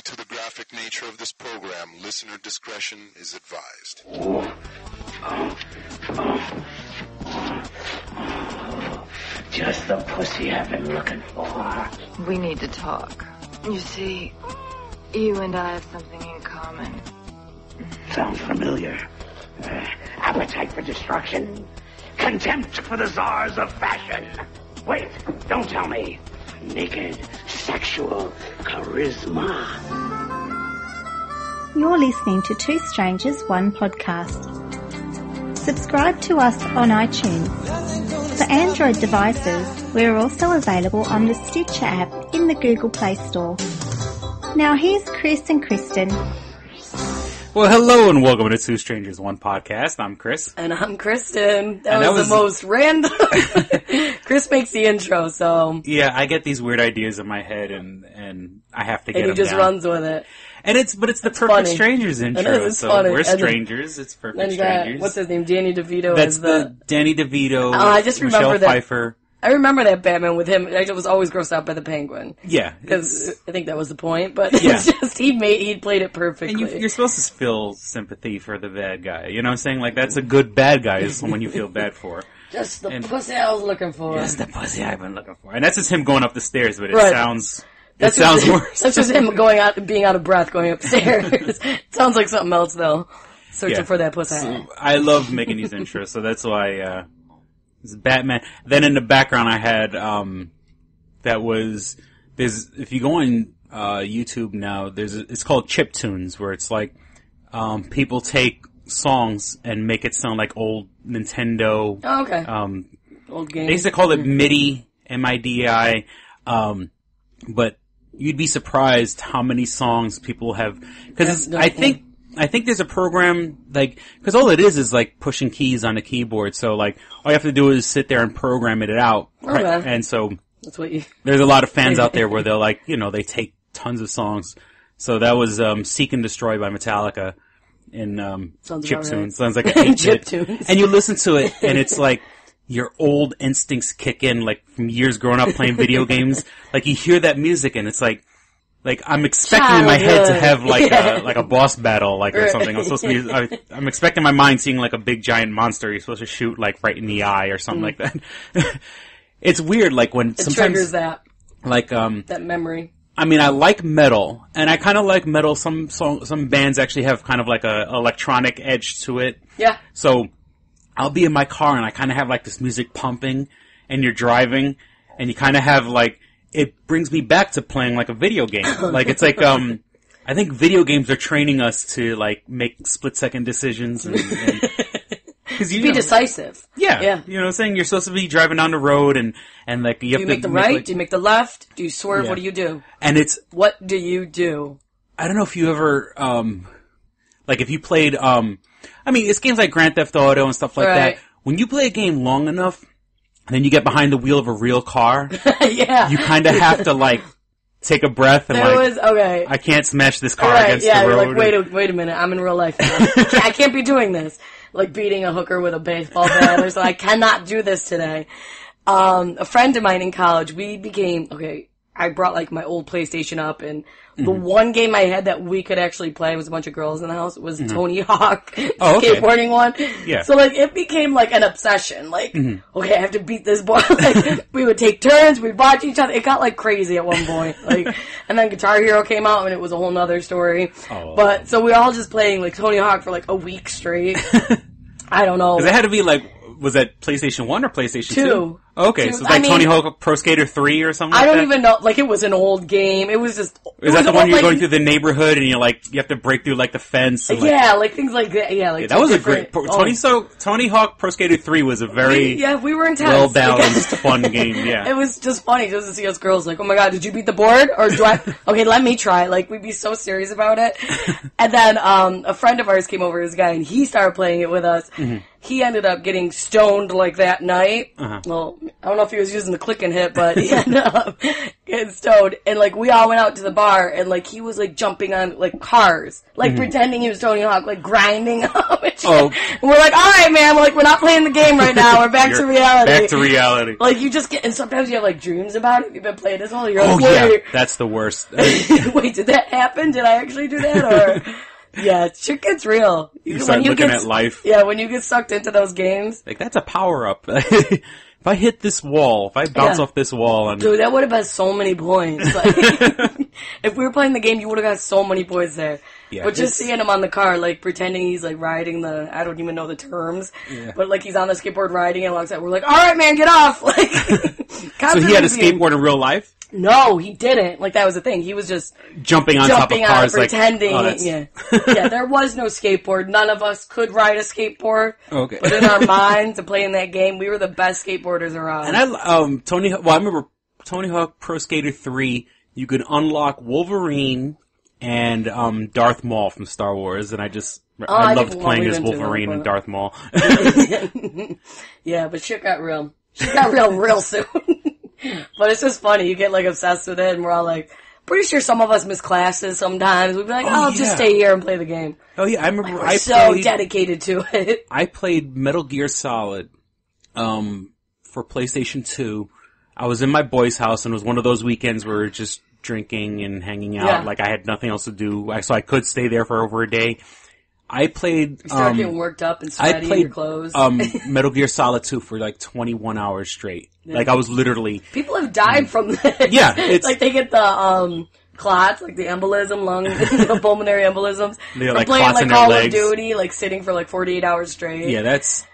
to the graphic nature of this program, listener discretion is advised. Just the pussy I've been looking for. We need to talk. You see, you and I have something in common. Sounds familiar. Appetite for destruction. Contempt for the czars of fashion. Wait, don't tell me. Naked, sexual charisma. You're listening to Two Strangers, One Podcast. Subscribe to us on iTunes. For Android devices, we're also available on the Stitcher app in the Google Play Store. Now here's Chris and Kristen. Well, hello and welcome to Two Strangers, One Podcast. I'm Chris. And I'm Kristen. That was the most random. Chris makes the intro, so. Yeah, I get these weird ideas in my head and I have to get them down. And he just runs with it. And it's the Perfect funny. Strangers intro. And it's so funny. We're And strangers. It's Perfect Strangers. What's his name? Danny DeVito. That's the Danny DeVito. I just remember Michelle that. Pfeiffer. I remember that Batman with him. I was always grossed out by the Penguin. Yeah. Because I think that was the point. But Yeah. it's just, he played it perfectly. And you're supposed to feel sympathy for the bad guy. You know what I'm saying? Like, that's a good bad guy is someone you feel bad for. Just the pussy I was looking for. Just the pussy I've been looking for. And that's just him going up the stairs, but it Right. sounds worse. That's just him being out of breath going upstairs. Sounds like something else though. Searching for that pussy. So, I love making these intros, so that's why, it's Batman. Then in the background I had, if you go on, YouTube now, it's called chiptunes, where it's like, people take songs and make it sound like old Nintendo. Oh, okay. Old games. They used to call it MIDI, M-I-D-I, but you'd be surprised how many songs people have, cause I think there's a program, like, cause all it is like pushing keys on a keyboard, so like, all you have to do is sit there and program it out. Okay. Right? And so, that's what you... There's a lot of fans out there where they're like, they take tons of songs. So that was, Seek and Destroy by Metallica in, chiptunes. Right. Sounds like a 8-bit. Chiptunes. And you listen to it and it's like, your old instincts kick in, like, from years growing up playing video games. Like, you hear that music and it's like I'm expecting in my head to have like a boss battle, like, or something. I'm supposed to be, I'm expecting my mind seeing like a big giant monster you're supposed to shoot like right in the eye or something like that. It's weird, like when sometimes triggers that. Like, that memory. I mean, I like metal, and I kind of like metal. Some bands actually have kind of like a electronic edge to it. Yeah. So, I'll be in my car and I kind of have like this music pumping, and you're driving, and you kind of have like, it brings me back to playing like a video game. Like, it's like, I think video games are training us to like make split-second decisions and cause be decisive. Yeah. You know what I'm saying? You're supposed to be driving down the road and like, you have to make the right? Do you make the left? Do you swerve? Yeah. What do you do? And what do you do? I don't know if you ever, like if you played, I mean, it's games like Grand Theft Auto and stuff like that. When you play a game long enough, and then you get behind the wheel of a real car, yeah. You kind of have to like take a breath and okay. I can't smash this car against the road. You're like, wait a minute, I'm in real life now. I can't be doing this. Like beating a hooker with a baseball bat or something. I cannot do this today. A friend of mine in college, I brought like my old PlayStation up, and the one game I had that we could actually play was a bunch of girls in the house. It was Tony Hawk, skateboarding one. Yeah. So like it became like an obsession. Like, okay, I have to beat this boy. Like we would take turns, we'd watch each other. It got like crazy at one point. Like, and then Guitar Hero came out, and it was a whole nother story. Oh. But so we were all just playing like Tony Hawk for like a week straight. I don't know. Because it had to be like, was that PlayStation 1 or PlayStation 2? Okay, so it's like Tony Hawk Pro Skater 3 or something like that? I don't even know. Like, it was an old game. It was just... Is that the one you're going through the neighborhood and you're like, you have to break through like the fence? And, like things like that. Yeah, like... Yeah, that was a great... Tony Hawk Pro Skater 3 was a very... we were intense. Well-balanced, fun game, yeah. It was just funny just to see us girls like, oh my god, did you beat the board? Or do I... Okay, let me try. Like, we'd be so serious about it. And then, a friend of ours came over, this guy, and he started playing it with us. Mm-hmm. He ended up getting stoned like that night. Uh-huh. Well, I don't know if he was using the click and hit, but he ended up getting stoned. And, like, we all went out to the bar, and, like, he was, like, jumping on, like, cars. Like, pretending he was Tony Hawk, like, grinding them and shit. Oh. And we're like, all right, man, we're we're not playing the game right now. We're back to reality. Back to reality. Like, you just get, and sometimes you have, like, dreams about it. You've been playing this all year. Oh, yeah. That's the worst. Wait, did that happen? Did I actually do that? Or... Yeah, shit gets real. You start looking at life. Yeah, when you get sucked into those games. Like, that's a power-up. If I hit this wall, if I bounce off this wall... Dude, that would have been so many points. Like, if we were playing the game, you would have got so many points there. Yeah, but just seeing him on the car, like, pretending he's, like, riding the... I don't even know the terms. Yeah. But, like, he's on the skateboard riding it alongside. We're like, all right, man, get off! Like, so he had a skateboard in real life? No, he didn't. Like, that was the thing. He was just... Jumping on top of cars, pretending. Like, yeah. Yeah, there was no skateboard. None of us could ride a skateboard. Okay. But in our minds, to play in that game, we were the best skateboarders around. And I remember Tony Hawk Pro Skater 3, you could unlock Wolverine and Darth Maul from Star Wars, and I loved playing as Wolverine and Darth Maul. Yeah, but shit got real. Shit got real soon. But it's just funny. You get, like, obsessed with it, and we're all like, pretty sure some of us miss classes sometimes. We'd be like, I'll just stay here and play the game. Oh, yeah, I remember I so dedicated to it. I played Metal Gear Solid for PlayStation 2. I was in my boy's house, and it was one of those weekends where we were just drinking and hanging out. Yeah. Like, I had nothing else to do, so I could stay there for over a day. I played... You started getting worked up and sweaty in your clothes. Metal Gear Solid 2 for like 21 hours straight. Yeah. Like, I was literally... People have died from that. Yeah, it's... Like, they get the, clots, like the embolism, the pulmonary embolisms. They're like playing, clots like, in their Call legs. of Duty, like, sitting for, like, 48 hours straight. Yeah, that's...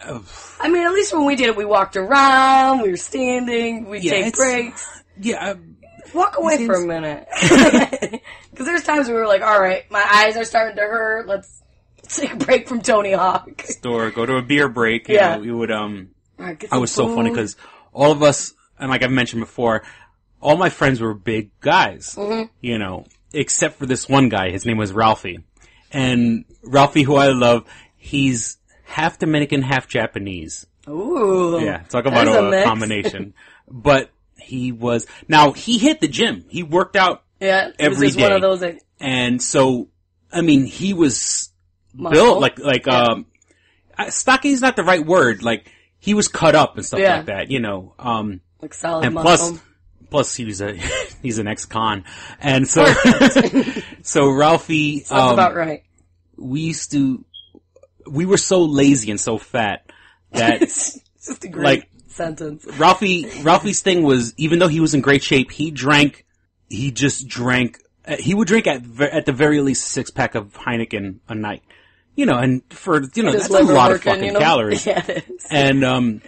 I mean, at least when we did it, we walked around, we were standing, we'd take breaks. Yeah, walk away for a minute. Because there's times we were like, alright, my eyes are starting to hurt, let's take a break from Tony Hawk. Go to a beer break. You know, we would, it was so funny because all of us, and like I've mentioned before, all my friends were big guys, you know, except for this one guy. His name was Ralphie. And Ralphie, who I love, he's half Dominican, half Japanese. Ooh. Yeah, talk about a combination. But he hit the gym. He worked out every day. One of those and so, I mean, he was built like stocky is not the right word. Like, he was cut up and stuff like that, you know. Like solid and muscle. Plus he's an ex-con. And so, so Ralphie, sounds about right. We were so lazy and so fat that it's just a great sentence. Ralphie's thing was, even though he was in great shape, he would drink at the very least 6-pack of Heineken a night. You know, and that's a lot of fucking calories. Yeah, it is. And,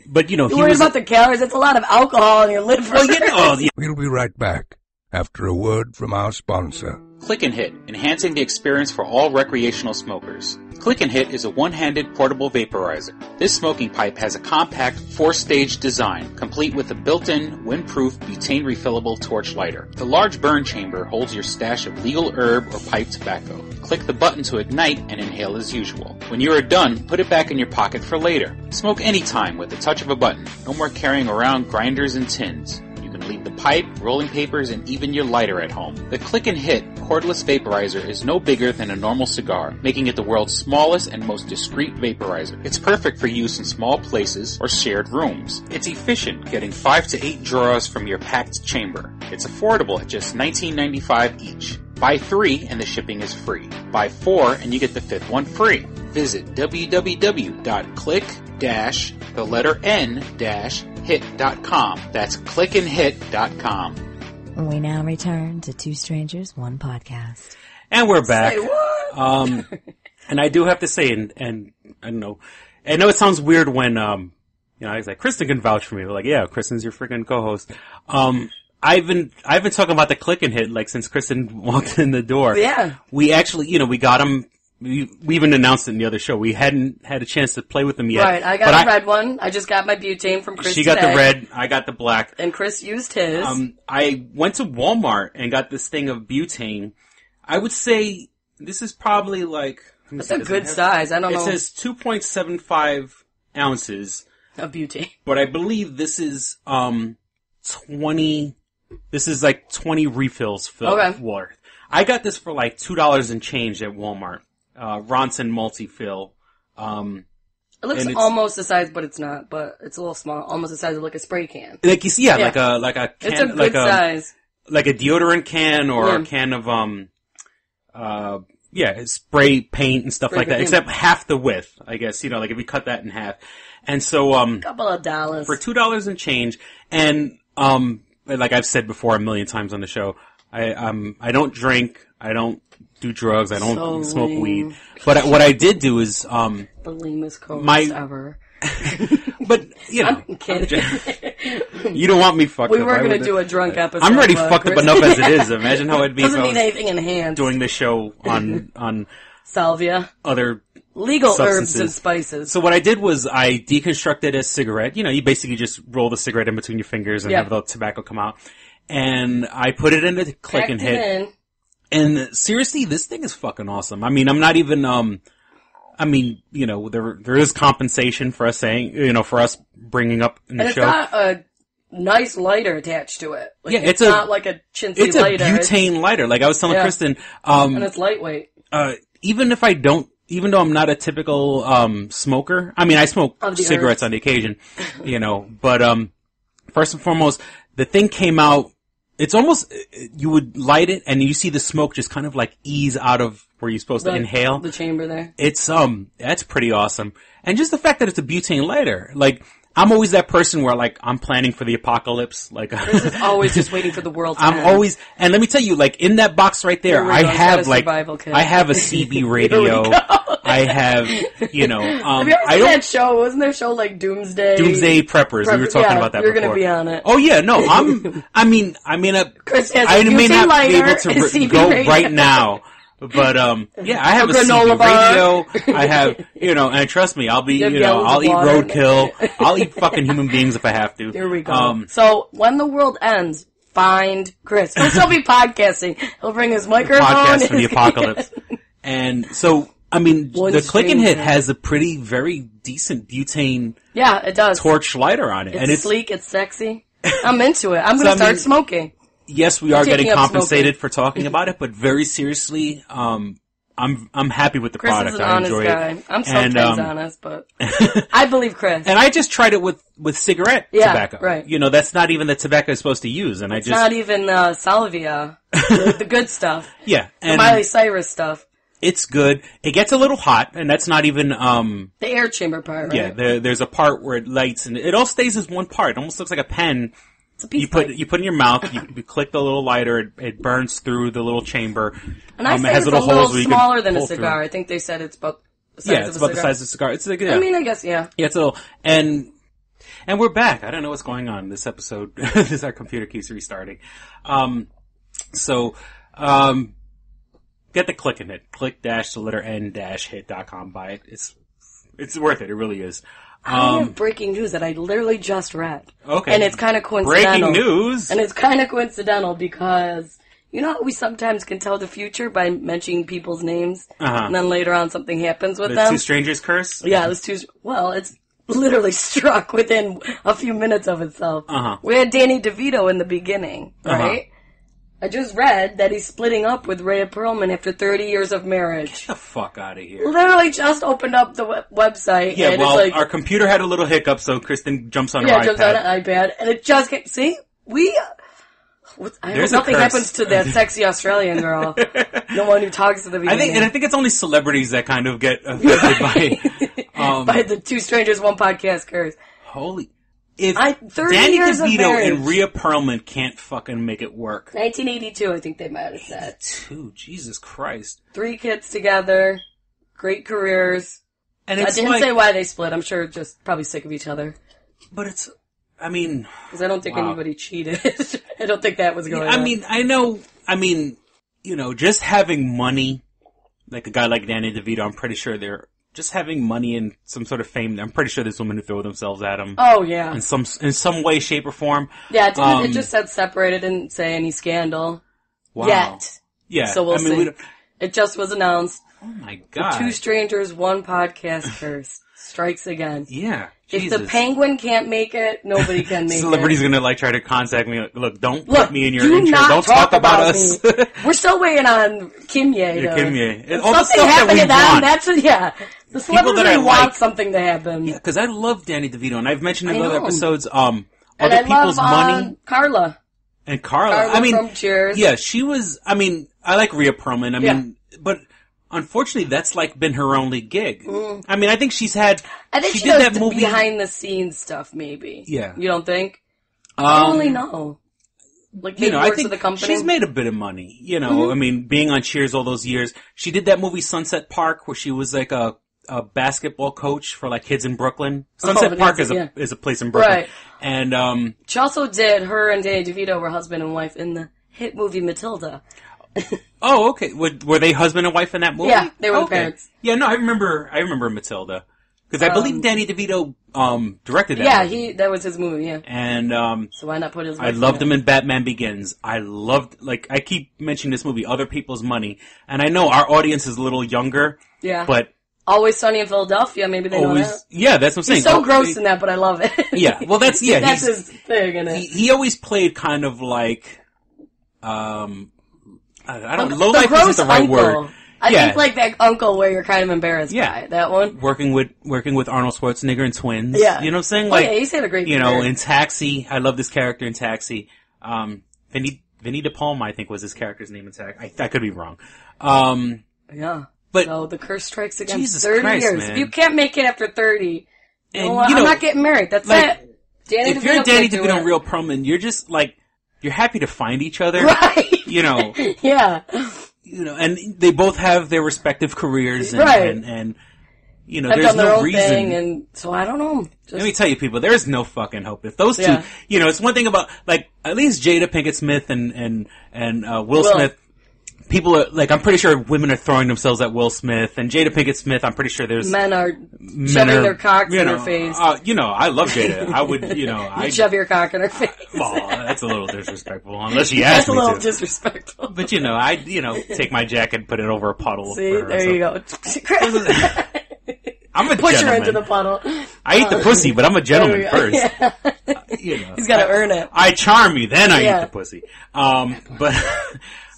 but you know, you're worried about the calories. It's a lot of alcohol in your liver. Well, We'll be right back after a word from our sponsor. Click and Hit, enhancing the experience for all recreational smokers. Click and Hit is a one-handed portable vaporizer. This smoking pipe has a compact 4-stage design, complete with a built-in, windproof, butane refillable torch lighter. The large burn chamber holds your stash of legal herb or pipe tobacco. Click the button to ignite and inhale as usual. When you are done, put it back in your pocket for later. Smoke anytime with the touch of a button. No more carrying around grinders and tins. You can leave the pipe, rolling papers, and even your lighter at home. The Click and Hit cordless vaporizer is no bigger than a normal cigar, making it the world's smallest and most discreet vaporizer. It's perfect for use in small places or shared rooms. It's efficient, getting 5 to 8 draws from your packed chamber. It's affordable at just $19.95 each. Buy 3 and the shipping is free. Buy 4 and you get the 5th one free. Visit www.click-hit.com. That's clickandhit.com. We now return to Two Strangers, One Podcast. And we're back. Say what? And I do have to say, and I know it sounds weird when, you know, I was like, Kristen can vouch for me. We're like, yeah, Kristen's your freaking co-host. I've been talking about the Click and Hit, like, since Kristen walked in the door. Yeah. We actually, you know, we got him. We even announced it in the other show. We hadn't had a chance to play with them yet. Right, I got a red one. I just got my butane from Chris. She got the red, I got the black. And Chris used his. I went to Walmart and got this thing of butane. I would say this is probably like... That's a good size. I don't know. It says 2.75 ounces. Of butane. But I believe this is 20. This is like 20 refills worth. I got this for like $2 and change at Walmart. Ronson multi-fill. It looks almost the size, but it's not. But it's a little small, almost the size of like a spray can. Like you see, like a can, it's a good size, like a deodorant can or a can of spray paint and stuff like that. Except half the width, I guess. Like if we cut that in half, and so couple of dollars for $2 and change, and like I've said before a million times on the show, I don't drink, I don't do drugs, I don't smoke weed. But what I did do is the lamest co-host ever. But I'm kidding. You don't want me fucked up. We were going to do a drunk episode. I'm already fucked up enough as it is. Imagine how it'd be doesn't if I need anything in hand. Doing the show on salvia, other legal substances. Herbs and spices. So what I did was I deconstructed a cigarette. You basically just roll the cigarette in between your fingers and have the tobacco come out. And I put it in the click and hit. And seriously, this thing is fucking awesome. I mean, I'm not even, there is compensation for us saying, for us bringing up in the show. And it's got a nice lighter attached to it. Like, it's not like a chintzy lighter. It's a butane lighter. Like I was telling Kristen. And it's lightweight. Even though I'm not a typical, smoker, I mean, I smoke cigarettes on the occasion, but, first and foremost, the thing came out. It's almost, you would light it and you see the smoke just kind of like ease out of where you're supposed to inhale. The chamber there. It's, that's pretty awesome. And just the fact that it's a butane lighter. Like, I'm always that person where like, I'm planning for the apocalypse. Like, Chris is always just waiting for the world to end. always, and let me tell you, like, in that box right there, I have a CB radio. I have, have you ever seen that show? Wasn't there a show like Doomsday? Doomsday Preppers. We were talking about that before. You're going to be on it. Oh yeah, no, I may not be able to go right now. But, I have a CB radio, I have, and trust me, I'll be, I'll eat roadkill, I'll eat fucking human beings if I have to. Here we go. So, when the world ends, find Chris. He'll still be podcasting. He'll bring his microphone. Podcast for the apocalypse. And so, I mean, the Click and Hit has a very decent butane it does. torch lighter on it. It's sleek, it's sexy. I'm into it. I'm going to start smoking. Yes, we are getting compensated for talking about it, but very seriously, I'm happy with the product. I enjoy it. I'm sometimes honest, but I believe Chris. And I just tried it with cigarette tobacco. Right. That's not even the tobacco I'm supposed to use, and it's not even salvia, the good stuff. Yeah, and the Miley Cyrus stuff. It's good. It gets a little hot, and that's not even the air chamber part. Right? Yeah, there's a part where it lights, and it all stays as one part. It almost looks like a pen. You put in your mouth. You click the little lighter. It burns through the little chamber. And I say it has it's little a little holes where you smaller can than a pull cigar. through. I think they said it's about the size of a cigar. It's about the size of a cigar. It's I mean, I guess Yeah, it's a little. And we're back. I don't know what's going on this episode. Our computer keeps restarting. Get the Click and Hit. Click-the-letter-N-hit.com. Buy it. It's worth it. It really is. I have breaking news that I literally just read. Okay. And it's kind of coincidental. Breaking news? And it's kind of coincidental because, how we sometimes can tell the future by mentioning people's names, and then later on something happens with them? The Two Strangers Curse? Yeah, it's literally struck within a few minutes of itself. We had Danny DeVito in the beginning, right? I just read that he's splitting up with Rhea Perlman after 30 years of marriage. Get the fuck out of here. Literally just opened up the website. Yeah, and well, it's our computer had a little hiccup, so Kristen jumps on her iPad. Yeah, jumps on an iPad, and it just gets... See? I hope nothing happens to that sexy Australian girl. The one who talks to the beginning. I think it's only celebrities that kind of get affected by the Two Strangers, One Podcast curse. Holy... If Danny DeVito and Rhea Perlman can't fucking make it work. 1982, I think they might have said. 82, Jesus Christ. 3 kids together, great careers. And I didn't say why they split. I'm sure just probably sick of each other. But because I don't think anybody cheated. I don't think that was going on. Just having money, like a guy like Danny DeVito, I'm pretty sure they're just having money and some sort of fame. I'm pretty sure there's women who throw themselves at him. Oh yeah, in some way, shape, or form. Yeah, it just said separated. Didn't say any scandal. Wow. Yet. Yeah, so we'll see. It just was announced. Oh my god! The Two Strangers, One Podcast curse. strikes again. Yeah. If Jesus. the Penguin can't make it, nobody can make Celebrity's it. gonna try to contact me. Look, don't put me in your do intro. not Don't talk about us. We're still waiting on Kimye. Yeah, Kimye. If All the something stuff happened that we to them, want. that's what, the celebrity wants something to happen. Yeah, because I love Danny DeVito, and I've mentioned in I other know. episodes, And other I people's love, money. Carla. And Carla. Carla I mean, from Cheers. yeah, she was, I mean, I like Rhea Perlman. I mean, but unfortunately, that's like been her only gig. I mean, I think she's had. I think she did does that movie behind the scenes stuff, maybe. Yeah. You don't think? I don't really know. Like, maybe I works think for the company. she's made a bit of money. You know, I mean, being on Cheers all those years, she did that movie Sunset Park, where she was like a basketball coach for like kids in Brooklyn. Sunset Park is a place in Brooklyn, right? And she also did. Her and Danny DeVito were husband and wife in the hit movie Matilda. Oh, okay. Were they husband and wife in that movie? Yeah, they were the parents. Yeah, no, I remember Matilda. Because I believe Danny DeVito, directed that movie. Yeah, that was his movie, yeah. And, so why not put his I wife loved in him in Batman Begins. I keep mentioning this movie, Other People's Money. And I know our audience is a little younger. Yeah. But. Always Sunny in Philadelphia, maybe they know that. Yeah, that's what I'm saying. He's so gross in that, but I love it. Yeah, well that's his thing in it. He always played kind of like, I don't, low the life gross isn't the right uncle. word. I think like that uncle where you're kind of embarrassed by that one. Working with Arnold Schwarzenegger in Twins. Yeah. You know what I'm saying? Like, he's had a great you know, career. in Taxi, I love this character in Taxi. Vinny De Palma, I think was his character's name in Taxi. I could be wrong. Yeah. But so the curse strikes again. Jesus 30 Christ, years. man. If you can't make it after 30, And, I'm not getting married. That's like, it. Danny if you're DeVito Danny can't do DeVito and it. Rhea Perlman, you're just like, you're happy to find each other. Right. You know. Yeah. You know, and they both have their respective careers and, right. and you know, Have there's done their no own reason. thing, and so I don't know. Let me tell you, people, there is no fucking hope. If those two, you know, it's one thing about, like, at least Jada Pinkett Smith and Will Smith, people are, like, I'm pretty sure women are throwing themselves at Will Smith, and Jada Pinkett Smith, I'm pretty sure there's... Men are shoving their cocks in her face. You know, I love Jada. I would, you know... You'd shove your cock in her face. Well, that's a little disrespectful, unless she asked me to. That's a little disrespectful. But, you know, I take my jacket and put it over a puddle. See, there you go. I'm a Push gentleman. her into the puddle. I eat the pussy, but I'm a gentleman first. Yeah. You know, he's got to earn it. I charm you, then I eat the pussy. But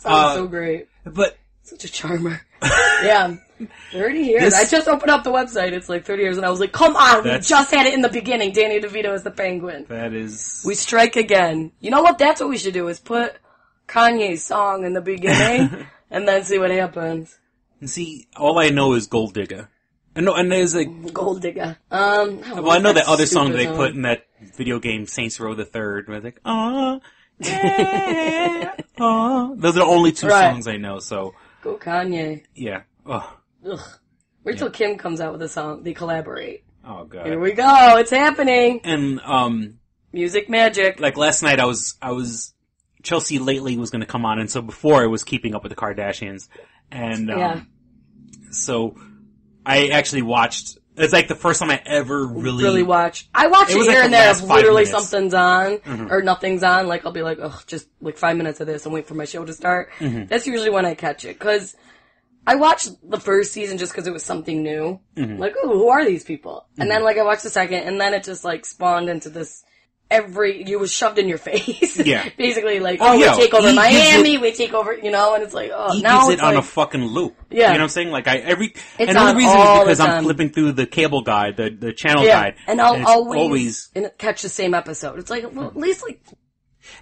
sounds so great. But such a charmer. Yeah, 30 years. I just opened up the website. It's like 30 years, and I was like, "Come on, we just had it in the beginning." Danny DeVito is the Penguin. That is. We strike again. You know what? That's what we should do: is put Kanye's song in the beginning, and then see what happens. And see, all I know is Gold Digger. And there's like Gold Digger. Well, I know that other song they put in that video game Saints Row the Third. Where it's like, yeah, those are the only two songs I know. So go Kanye. Yeah. Ugh. Wait till Kim comes out with a song. They collaborate. Oh god. Here we go. It's happening. And music magic. Like last night, I was Chelsea Lately was going to come on, and so before I was Keeping Up with the Kardashians, and so. I actually watched, it's like the first time I ever really watched. I watch it here like and there if literally minutes. something's on, or nothing's on, like I'll be like, ugh, just like 5 minutes of this and wait for my show to start. That's usually when I catch it, cause I watched the first season just cause it was something new. Like, ooh, who are these people? And then like I watched the second, and then it just like spawned into this, you was shoved in your face. Yeah. Basically like, we take over Miami, we take over, you know, and it's like, he now gives it's it on like, a fucking loop. Yeah. You know what I'm saying? Like and the only reason is because I'm flipping through the cable guide, the channel guide. And I'll always catch the same episode. It's like, well, at least like...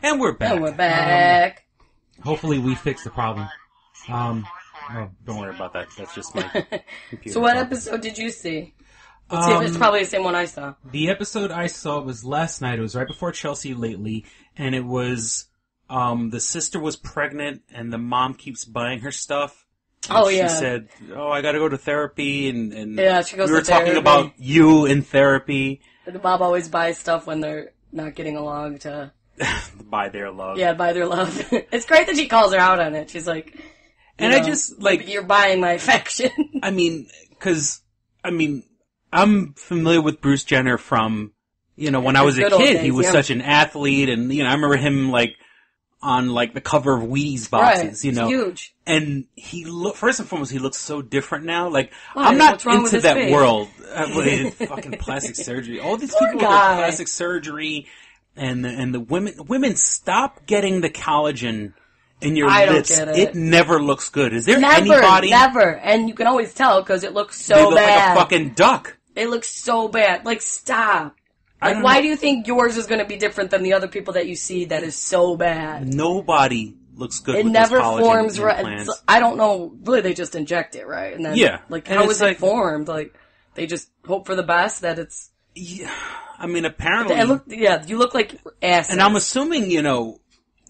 And we're back. And we're back. Hopefully we fix the problem. Oh, don't worry about that. That's just my computer. So what episode did you see? Let's see if it's probably the same one I saw. The episode I saw was last night. It was right before Chelsea Lately, and it was the sister was pregnant, and the mom keeps buying her stuff. And she said, I got to go to therapy, and she goes we were to talking therapy. about you in therapy. The mom always buys stuff when they're not getting along to buy their love. Yeah, buy their love. It's great that she calls her out on it. She's like, and I just like you're buying my affection. I mean, I'm familiar with Bruce Jenner from, when I was a kid. He was such an athlete, and, I remember him, like, on like the cover of Wheaties boxes, Right. you know. Huge. And first and foremost, he looks so different now. Like, Why? I'm not What's wrong with into his that face? world. With fucking plastic surgery. All these Poor people with guy. plastic surgery and the women stop getting the collagen in your I don't lips. get it. It never looks good. Is there Never, anybody? never. And you can always tell because it looks so They look bad. like a fucking duck. It looks so bad. Like, stop. I Like, don't why know. do you think yours is going to be different than the other people that you see that is so bad? Nobody looks good It with never those collagen forms right. implants. I don't know. Really, they just inject it, right? And then, Yeah. like, And how it's is like- it formed? Like, they just hope for the best that it's... Yeah, I mean, apparently... you look like asses. And I'm assuming, you know,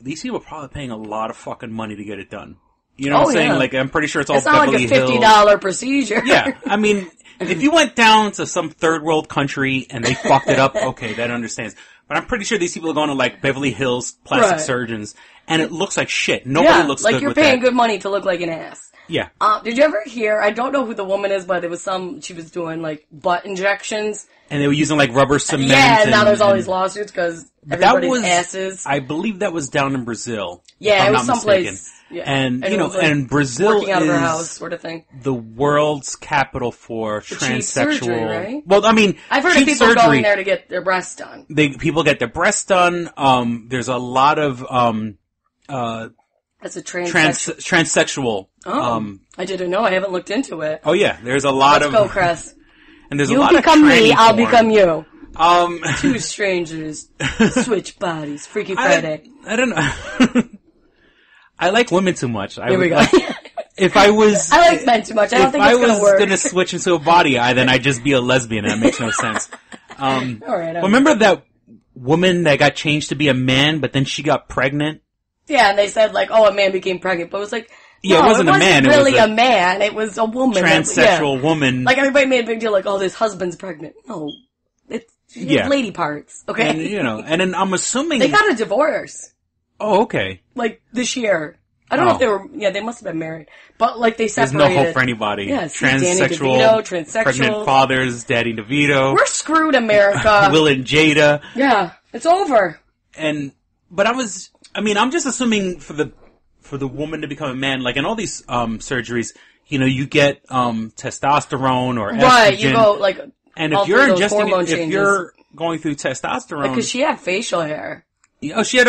these people are probably paying a lot of fucking money to get it done. You know what I'm saying? Yeah. Like, I'm pretty sure it's all It's not Beverly like a $50 Hills. procedure. Yeah, I mean, if you went down to some third world country and they fucked it up, okay, that understands. But I'm pretty sure these people are going to like Beverly Hills plastic Right. surgeons, and it looks like shit. Nobody looks like good you're with paying that. good money to look like an ass. Yeah. Did you ever hear, I don't know who the woman is, but it was she was doing like butt injections. And they were using like rubber cement. Yeah, and now there's all and- these lawsuits because But that everybody's was, asses. I believe that was down in Brazil. Yeah, if I'm it was not someplace. mistaken. Yeah. And, you know, it was, like, and Brazil working out of her is house, sort of thing. the world's capital for cheap transsexual. surgery, right? Well, I mean, I've heard of cheap people surgery, going there to get their breasts done. people get their breasts done. There's a lot of That's a transsexual. transsexual. I didn't know. I haven't looked into it. Oh yeah, there's a lot Let's of. go, Chris. And there's a You lot become of me, tranny I'll porn. become you. 2 Um, strangers, switch bodies, Freaky Friday. I don't know. I like women too much. Here we go. If I was, I like men too much. I don't think it's gonna work. If I was gonna switch into a body, then I'd just be a lesbian. That makes no sense. All right. Remember that woman that got changed to be a man, but then she got pregnant? Yeah, and they said like, oh, a man became pregnant, but it was like, Yeah, no, it wasn't a man. It was really a a man. It was a woman. Transsexual woman. Like everybody made a big deal, like, oh, this husband's pregnant. No, it's lady parts. Okay, And, you know, and then I'm assuming they got a divorce Oh, okay. like this year. I don't know if they were. Yeah, they must have been married, but like they There's separated. no hope for anybody. Yeah, see, Danny Transsexual, DeVito, transsexual. pregnant fathers, Daddy DeVito, We're screwed, America. Will and Jada. Yeah, it's over. But I'm just assuming for the woman to become a man, like in all these surgeries, you know, you get testosterone or estrogen. Right, you go like. And all if you're through those ingesting, hormone if changes. you're going through testosterone, Because she had facial hair. oh, she had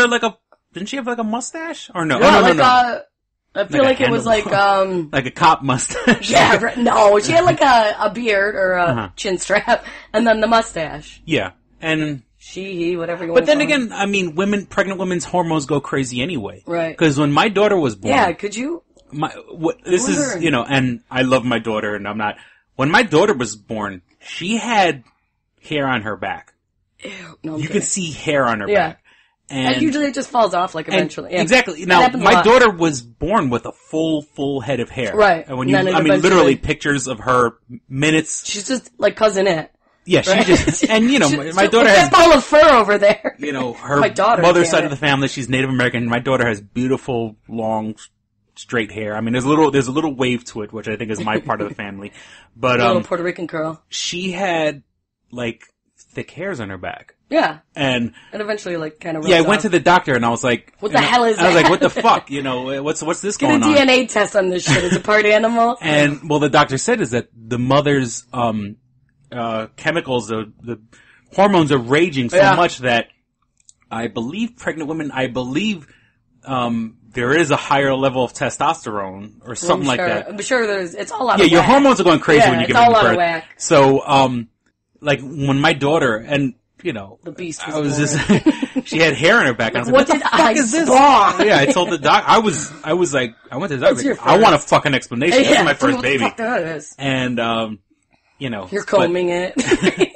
didn't she have like a mustache or no? Yeah, Oh, no, like no. I feel like it was like like a cop mustache. yeah, no, she had like a beard or a chin strap, and then the mustache. Yeah, and he, whatever you want. but then again, I mean, pregnant women's hormones go crazy anyway, right? Because when my daughter was born, Yeah, could you? This is, you know, and I love my daughter, and I'm not. When my daughter was born, she had hair on her back. Ew, no, You could see hair on her back. And usually it just falls off, like, eventually. Yeah. Exactly. That Now, happens a my lot. daughter was born with a full head of hair. Right. And when And then it literally eventually- pictures of her minutes. She's just like Cousin It. Yeah, she right? just, and you know, my daughter has has, that ball of fur over there. you know, her My daughter, mother's damn side it. of the family, she's Native American. My daughter has beautiful, long, straight hair. I mean, there's a little wave to it, which I think is my part of the family. But, Little Puerto Rican girl. she had, like, thick hairs on her back. Yeah. And eventually, like, kind of. yeah, I went to the doctor and I was like, What the hell is I was that? like, what the fuck? You know, what's this Get going a on? DNA test on this shit. It's a part animal. And, well, the doctor said is that the mother's, chemicals, the hormones are raging so much that I believe pregnant women, there is a higher level of testosterone or something like that. I'm sure it's all out Yeah, of your whack. hormones are going crazy when you it's give all birth. out of whack. So, like when my daughter and you know, The beast I was was born. just she had hair in her back. And I was like, What what did the fuck I is this? spawn? Yeah, I told the doc. I was like, I went to the What's doctor. your I want a first? fucking explanation. This is my first what baby. The fuck that is. And you know, You're combing it. I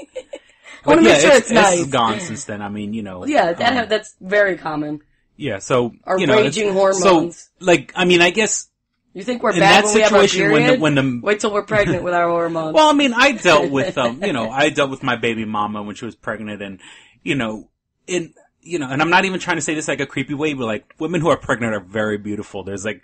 But want to yeah, make sure it's nice. It's gone since then. I mean, you know. Yeah, that's very common. Yeah, so Our you know, raging hormones. So, like, I mean, I guess. You think we're In bad that when we have our situation, period? when the Wait till we're pregnant with our hormones. Well, I mean, I dealt with I dealt with my baby mama when she was pregnant, and and I'm not even trying to say this like a creepy way, but like women who are pregnant are very beautiful. There's like,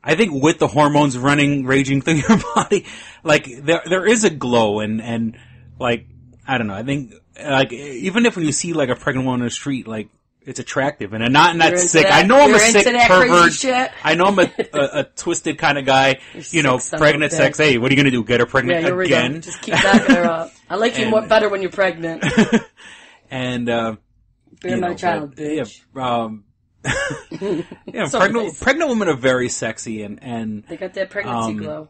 I think with the hormones raging through your body, like there is a glow and like, I don't know, I think like even if when you see like a pregnant woman on the street, like it's attractive, and not in that You're sick. into that- I know I'm a you're sick into that pervert. crazy shit? I know I'm a twisted kind of guy. You know, sick son pregnant of a sex. bitch. Hey, what are you gonna do? Get her Yeah, pregnant here we again? go. Just keep backing her up. I like you more better when you're pregnant. And You're my child, bitch. So pregnant women are very sexy, and they got that pregnancy glow.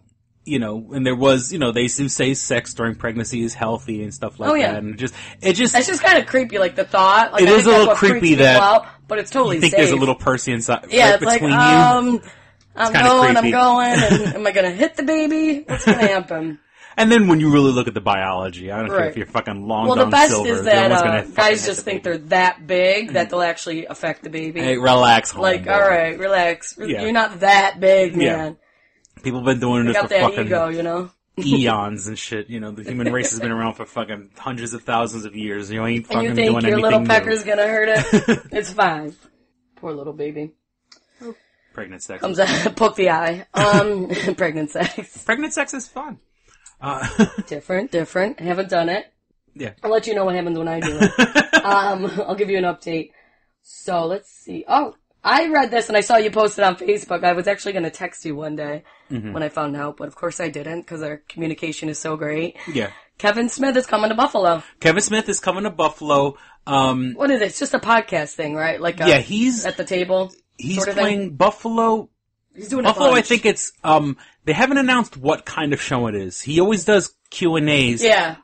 You know, and there was, you know, they do say sex during pregnancy is healthy and stuff like that, and it just it's just kind of creepy, like the thought. Like, it I is think a that's little what creepy freaks that people out, but it's totally you think safe. there's a little pussy inside, yeah, right it's between like, you. I'm creepy. going, and am I gonna hit the baby? What's gonna happen? And then when you really look at the biology, I don't care if you're fucking long. Well, the best silver, is that gonna guys just think they're that big that they'll actually affect the baby. Hey, relax, like, homeboy. all right, relax. Yeah. You're not that big, man. People have been doing They this got for that fucking ego, you know. eons and shit. You know, the human race has been around for fucking hundreds of thousands of years. You ain't fucking And you doing think your anything little new. pecker's gonna hurt it? It's fine. Poor little baby. Pregnant sex. Comes out, poke the eye. Pregnant sex. Pregnant sex is fun. Different. Haven't done it. Yeah. I'll let you know what happens when I do it. I'll give you an update. So, let's see. Oh, I read this and I saw you post it on Facebook. I was actually going to text you one day when I found out, but of course I didn't because our communication is so great. Yeah. Kevin Smith is coming to Buffalo. Kevin Smith is coming to Buffalo. What is it? It's just a podcast thing, right? Like he's at the table. He's sort of playing thing? Buffalo. He's doing Buffalo. a bunch. I think it's they haven't announced what kind of show it is. He always does Q&As. Yeah.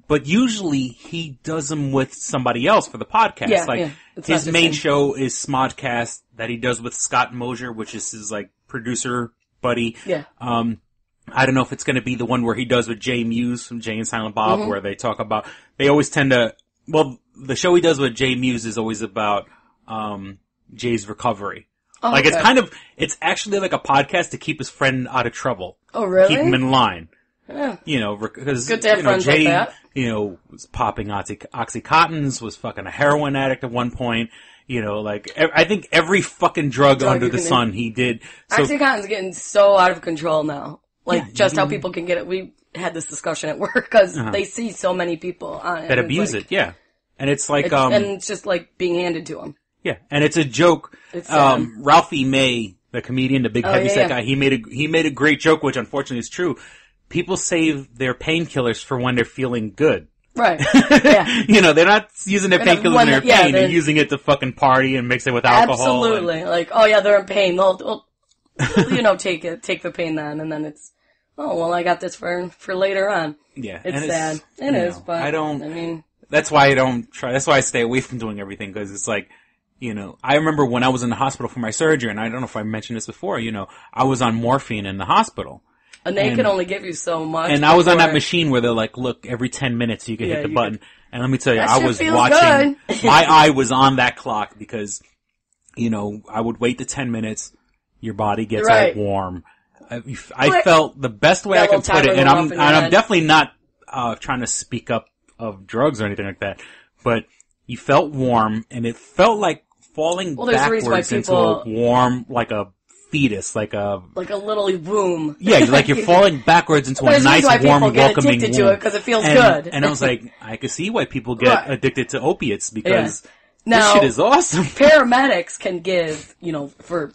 But usually he does them with somebody else for the podcast. Yeah, like yeah. It's his not main just him. show is Smodcast that he does with Scott Mosier, which is his like producer buddy. Yeah. I don't know if it's going to be the one where he does with Jay Muse from Jay and Silent Bob, Mm-hmm. where they talk about. They always tend to. Well, the show he does with Jay Muse is always about Jay's recovery. Oh, like okay. it's actually like a podcast to keep his friend out of trouble. Oh, really? Keep him in line. Yeah. You know, because Good to have friends Jay, like that. you know, was popping Oxycontins, was fucking a heroin addict at one point. You know, like I think every fucking drug under you the can sun he did. So, OxyContin's getting so out of control now. Like, Yeah, just how people can get it. We had this discussion at work because they see so many people on it. that and it's abuse like- it, yeah. And it's like, and it's just like being handed to them. yeah, and it's a joke. It's, Ralphie May, the comedian, the big heavyset yeah. guy, he made a great joke, which unfortunately is true. People save their painkillers for when they're feeling good. Right. Yeah. You know, they're not using their painkillers when they're in pain. They're they're- using it to fucking party and mix it with alcohol. Absolutely. Like, oh yeah, they're in pain. They'll you know, take the pain then, and then it's, oh, well, I got this for later on. Yeah. It's and sad. It you is, know, but I mean, that's why I don't try. That's why I stay away from doing everything, because it's like, you know, I remember when I was in the hospital for my surgery, and I don't know if I mentioned this before, you know, I was on morphine in the hospital. and they can only give you so much. And I was on that before- machine where they're like, look, every 10 minutes you can Yeah, hit the you button. And let me tell you, That I shit was feels watching, good. my eye was on that clock because, you know, I would wait the 10 minutes, your body gets Right. all warm. I felt the best way I That can little put it, timer and going I'm off in your head. definitely not trying to speak up of drugs or anything like that, but you felt warm, and it felt like falling Well, there's a reason why backwards into people- a warm, like a fetus, like a little womb. yeah, like you're falling backwards into a There's a nice, reason why warm, people get welcoming addicted to womb. it, 'cause it feels and, good. And I was like, I could see why people get Right. addicted to opiates, because Now, this shit is awesome. Paramedics can give, you know, for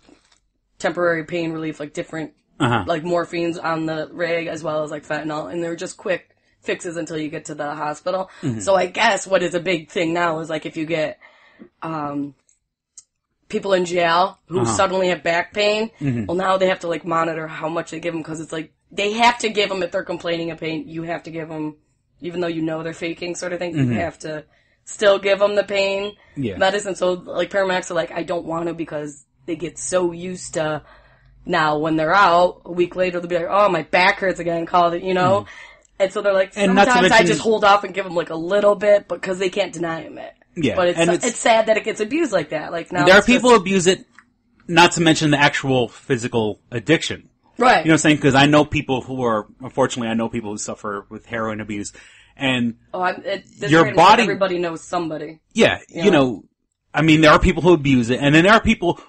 temporary pain relief, like different, like morphines on the rig, as well as like fentanyl, and they're just quick fixes until you get to the hospital. Mm-hmm. So I guess what is a big thing now is like if you get, people in jail who suddenly have back pain, well now they have to like monitor how much they give them, because it's like, they have to give them if they're complaining of pain, you have to give them, even though you know they're faking sort of thing, you have to still give them the pain medicine. So like paramedics are like, I don't want to, because they get so used to now when they're out, a week later they'll be like, oh, my back hurts again, call it, you know? And so they're like, And not to sometimes I mention- just hold off and give them like a little bit, because they can't deny them it. Yeah, But and it's sad that it gets abused like that. Like now there are it's just- people who abuse it, not to mention the actual physical addiction. right. You know what I'm saying? Because I know people who are, unfortunately, I know people who suffer with heroin abuse, and This your rate is like body- everybody knows somebody. yeah, you know, I mean, there are people who abuse it, and then there are people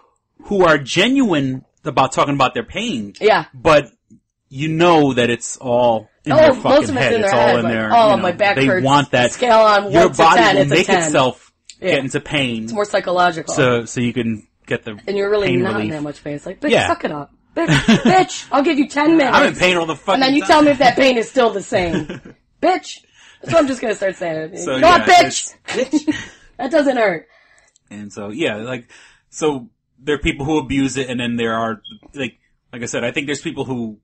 who are genuine about talking about their pain. Yeah. But you know that it's all in their fucking most of it's head. in their It's head. all in Like, their, oh, you know, my back they hurts. want that. Scale on 1 Your to body 10, will it's a make 10. itself get into pain. It's more psychological. So you can get the and you're really pain not relief. in that much pain. It's like, bitch, suck it up. Bitch, I'll give you 10 minutes. I'm in pain all the fucking time. And then you tell me if that pain is still the same. Bitch. So I'm just going to start saying it. So, you know what, bitch? That doesn't hurt. And so, so there are people who abuse it, and then there are, like I said, I think there's people who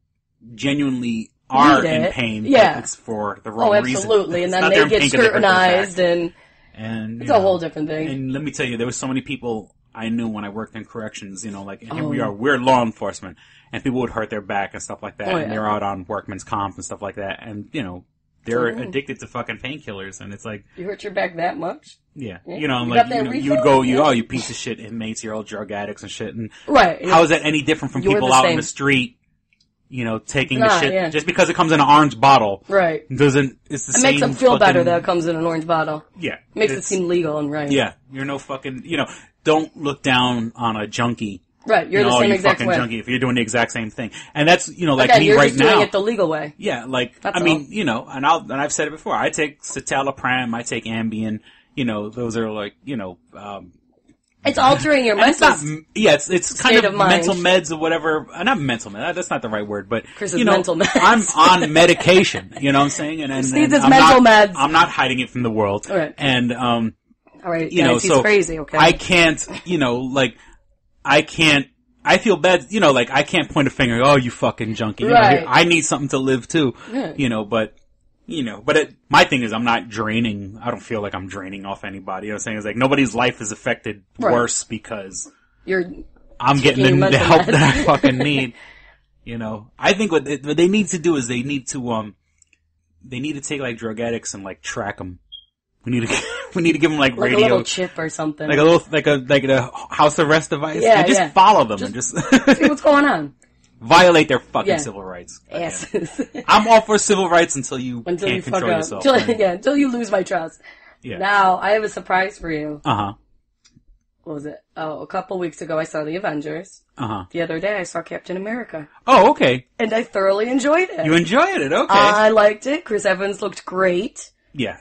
genuinely are in pain. Yeah. But it's for the wrong reason. Oh, absolutely. And then they get scrutinized, and it's a whole different thing. And let me tell you, there was so many people I knew when I worked in corrections, you know, like, and here we are, we're law enforcement, and people would hurt their back and stuff like that, and they're out on workman's comp and stuff like that, and, you know, they're addicted to fucking painkillers, and it's like... You hurt your back that much? Yeah. You know, like, you would go, you piece of shit inmates, you're all drug addicts and shit, and... Right. How is that any different from people out in the street, you know, taking the shit? Yeah. Just because it comes in an orange bottle. Right. It's the same... It makes them feel better that it comes in an orange bottle. Yeah. Makes it seem legal and right. Yeah. You're no fucking, you know, don't look down on a junkie. Right, you're the same exact way. Junkie if you're doing the exact same thing. And that's, you know, like Again, me you're right just now. doing it the legal way. Yeah, like, that's I mean, you know, and I've said it before, I take citalopram, I take Ambien, you know, those are like, you know, it's altering your mental it's kind of mental meds or whatever. Not mental meds, that's not the right word, but, Chris you know, mental meds. I'm on medication, you know what I'm saying? And meds. I'm not hiding it from the world. Right. And, all right, you know, he's so crazy, okay. I can't, you know, like, I feel bad, you know, like, I can't point a finger, oh, you fucking junkie. Right. You know, I need something to live too. Yeah. You know, but my thing is I'm not draining, I don't feel like I'm draining off anybody. You know what I'm saying? It's like, nobody's life is affected worse because I'm getting the help that I fucking need. You know, I think what they need to do is they need to take like drug addicts and like track them. We need to give them like radio, a little chip or something, like a house arrest device. Yeah, and just follow them and just see what's going on. Violate their fucking civil rights. Asses. I'm all for civil rights until you can't control yourself. Until you lose my trust. Yeah. Now I have a surprise for you. What was it? Oh, a couple weeks ago I saw the Avengers. The other day I saw Captain America. Oh, okay. And I thoroughly enjoyed it. You enjoyed it, okay. I liked it. Chris Evans looked great. Yeah.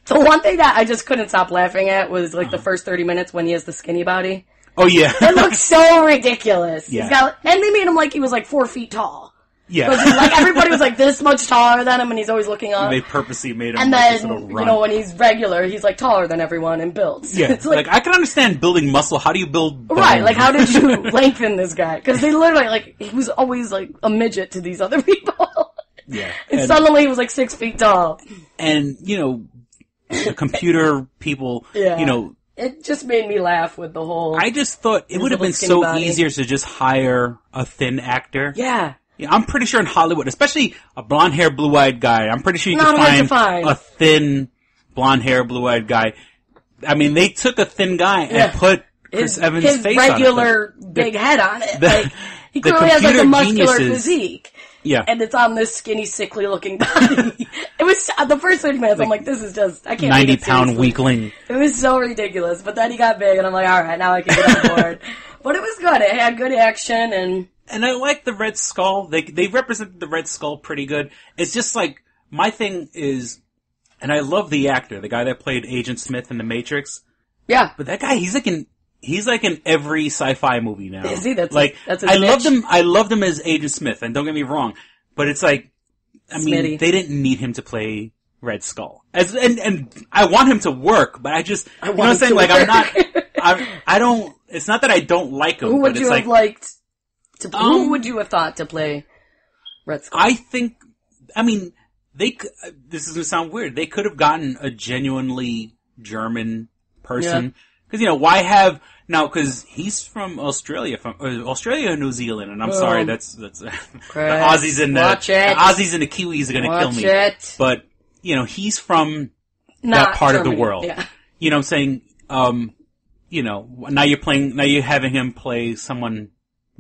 The one thing that I just couldn't stop laughing at was like the first 30 minutes when he has the skinny body. Oh yeah. It looks so ridiculous. Yeah. And they made him like he was like 4 feet tall. Yeah. Like everybody was like this much taller than him and he's always looking up. They purposely made him and like then, this little run. you know, when he's regular, he's like taller than everyone and builds. Yeah. It's like I can understand building muscle. How do you build bone? Right, like how did you lengthen this guy? Because they literally, like, he was always like a midget to these other people. Yeah. And suddenly he was like 6 feet tall. And, you know, the computer people, you know. It just made me laugh with the whole... I just thought it would have been so easier to just hire a thin actor. Yeah. I'm pretty sure in Hollywood, especially a blonde-haired, blue-eyed guy, I'm pretty sure you can find a thin, blonde-haired, blue-eyed guy. I mean, they took a thin guy and put Chris Evans' face on it. His regular big head on it. Like, he clearly has like a muscular physique. Yeah. And it's on this skinny, sickly looking body. It was, the first 30 minutes, I'm like, this is just, I can't 90-pound weakling. It was so ridiculous. But then he got big and I'm like, alright, now I can get on board. But it was good. It had good action and I like the Red Skull. They represented the Red Skull pretty good. It's just like, my thing is, and I love the actor, the guy that played Agent Smith in The Matrix. Yeah. But that guy, he's like in every sci-fi movie now. Is he? That's I loved him as Agent Smith, and don't get me wrong, but it's like, I mean, they didn't need him to play Red Skull. And I want him to work, but you know what I'm saying? Like, I don't, it's not that I don't like him. Who would you have liked to, who would you have thought to play Red Skull? I think, I mean, this is going to sound weird, they could have gotten a genuinely German person. Because, you know, why have, now, because he's from Australia, and New Zealand, and I'm sorry, that's the Aussies and the Kiwis are going to kill me. But, you know, he's from that part of the world. Yeah. You know what I'm saying? You know, now you're having him play someone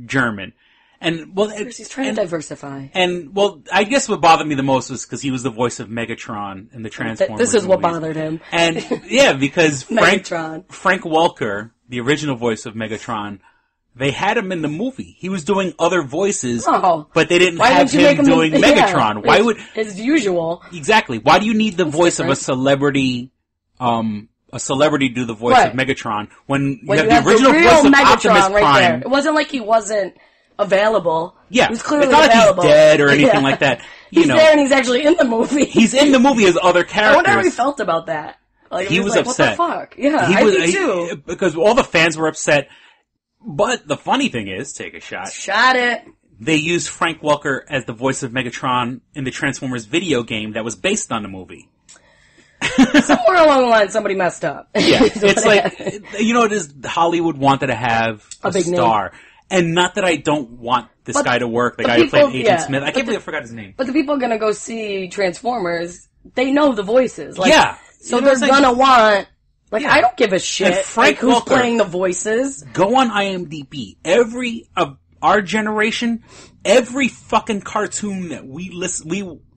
German. And, well, he's trying to diversify. And, well, I guess what bothered me the most was because he was the voice of Megatron in the Transformers This is movies. what bothered him. And, yeah, because Frank Megatron. Welker, the original voice of Megatron, they had him in the movie. He was doing other voices, but they didn't have him doing Megatron. Why would... As usual. Exactly. Why do you need the voice of a celebrity, a celebrity do the voice of Megatron when you have the original voice of Megatron Optimus Prime. there. It wasn't like he wasn't available. Yeah. He was clearly it's not available. like he's dead or anything like that. He's there and he's actually in the movie. He's in the movie as other characters. I wonder how he felt about that. Like, he was like, upset. What the fuck? Yeah, I did too. Because all the fans were upset. But the funny thing is, take a shot. Shot it. They used Frank Welker as the voice of Megatron in the Transformers video game that was based on the movie. Somewhere along the line, somebody messed up. Yeah, it's like, it is Hollywood wanted to have a big star. Name. And not that I don't want this guy to work, the guy who played Agent Smith. I can't believe I forgot his name. But the people gonna go see Transformers, they know the voices. Like, yeah. So they're gonna want, I don't give a shit. And Frank who's Welker, playing the voices. Go on IMDb. Every of our generation, every fucking cartoon that we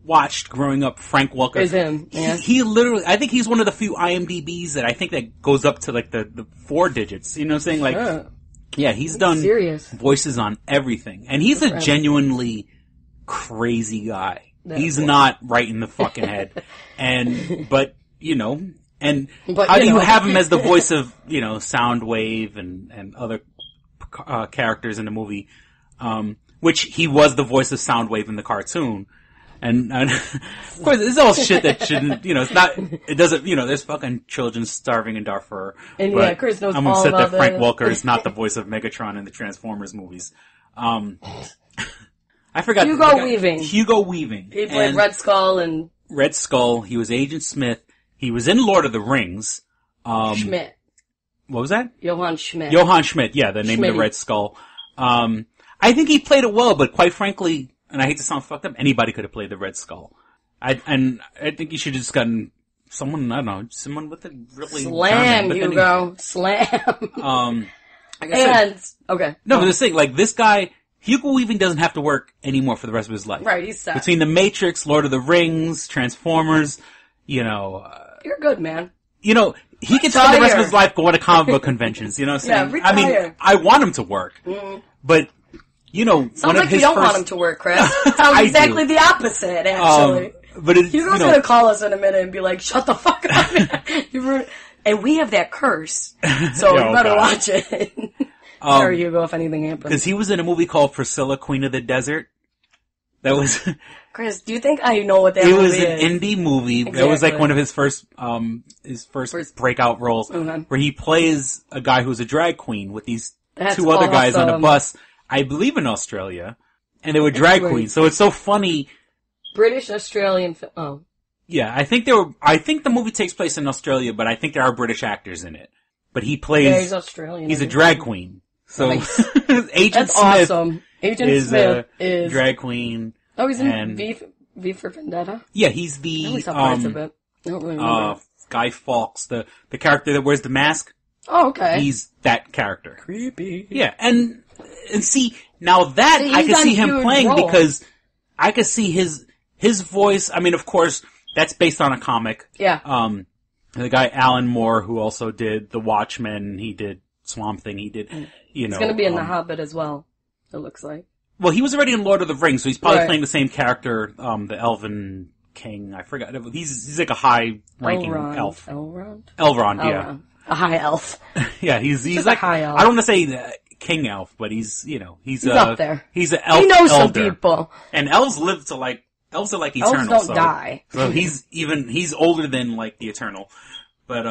watched growing up, Frank Welker. Is him. Yeah. He literally, I think he's one of the few IMDb's that I think that goes up to like the 4 digits. You know what I'm saying? Like, yeah, he's done voices on everything. And he's a genuinely crazy guy. He's not right in the fucking head. But you have him as the voice of, Soundwave and other characters in the movie, which he was the voice of Soundwave in the cartoon. And of course, this is all shit that shouldn't, it doesn't, there's fucking children starving in Darfur. And Chris knows I'm all upset about that Frank Welker is not the voice of Megatron in the Transformers movies. I forgot. Hugo Weaving. He played Red Skull and... Red Skull. He was Agent Smith. He was in Lord of the Rings. Schmidt. What was that? Johann Schmidt. Johann Schmidt, yeah, the name of the Red Skull. I think he played it well, but quite frankly, and I hate to sound fucked up, anybody could have played the Red Skull. I think you should have just gotten someone, I don't know, someone with a really... Slam, Hugo. Slam. Okay. No, but the thing, like, this guy, Hugo Weaving doesn't have to work anymore for the rest of his life. Right, he's set. Between The Matrix, Lord of the Rings, Transformers, You're good, man. He can spend the rest of his life going to comic book conventions, you know what I'm saying? Yeah, retire. I mean, I want him to work. But, Sounds like you don't want him to work, Chris. Sounds exactly the opposite, actually. But Hugo's gonna call us in a minute and be like, shut the fuck up. And we have that curse. So you better watch it. Sorry, Hugo, if anything happens. Because he was in a movie called Priscilla, Queen of the Desert. That was... Chris, do you think I know what that movie is? It was an indie movie. Exactly. That was like one of his first breakout roles. Where he plays a guy who's a drag queen with these two other guys on a bus. I believe in Australia. And they were drag queens. So it's so funny. British, Australian, Yeah, I think the movie takes place in Australia, but I think there are British actors in it. But he plays... he's Australian. He's a drag queen. So, nice. Agent Smith awesome. Agent Smith is... drag queen. Oh, he's in V for Vendetta? Yeah, he's the... I only saw parts of it. I don't really remember. Guy Fawkes, the character that wears the mask. Oh, okay. He's that character. Creepy. Yeah, and see, now that I could see him playing because I could see his voice. I mean, of course, that's based on a comic. Yeah. The guy Alan Moore, who also did The Watchmen, he did Swamp Thing, he did, He's gonna be in The Hobbit as well, it looks like. Well, he was already in Lord of the Rings, so he's probably playing the same character, the Elven King. I forgot. He's like a high-ranking elf. Elrond, yeah. A high elf. Yeah, he's like, a high elf. I don't want to say king elf, but he's up there. He's an elf. He knows some people. And elves live to elves are like eternal. Elves don't die. So he's older than like the eternal. But,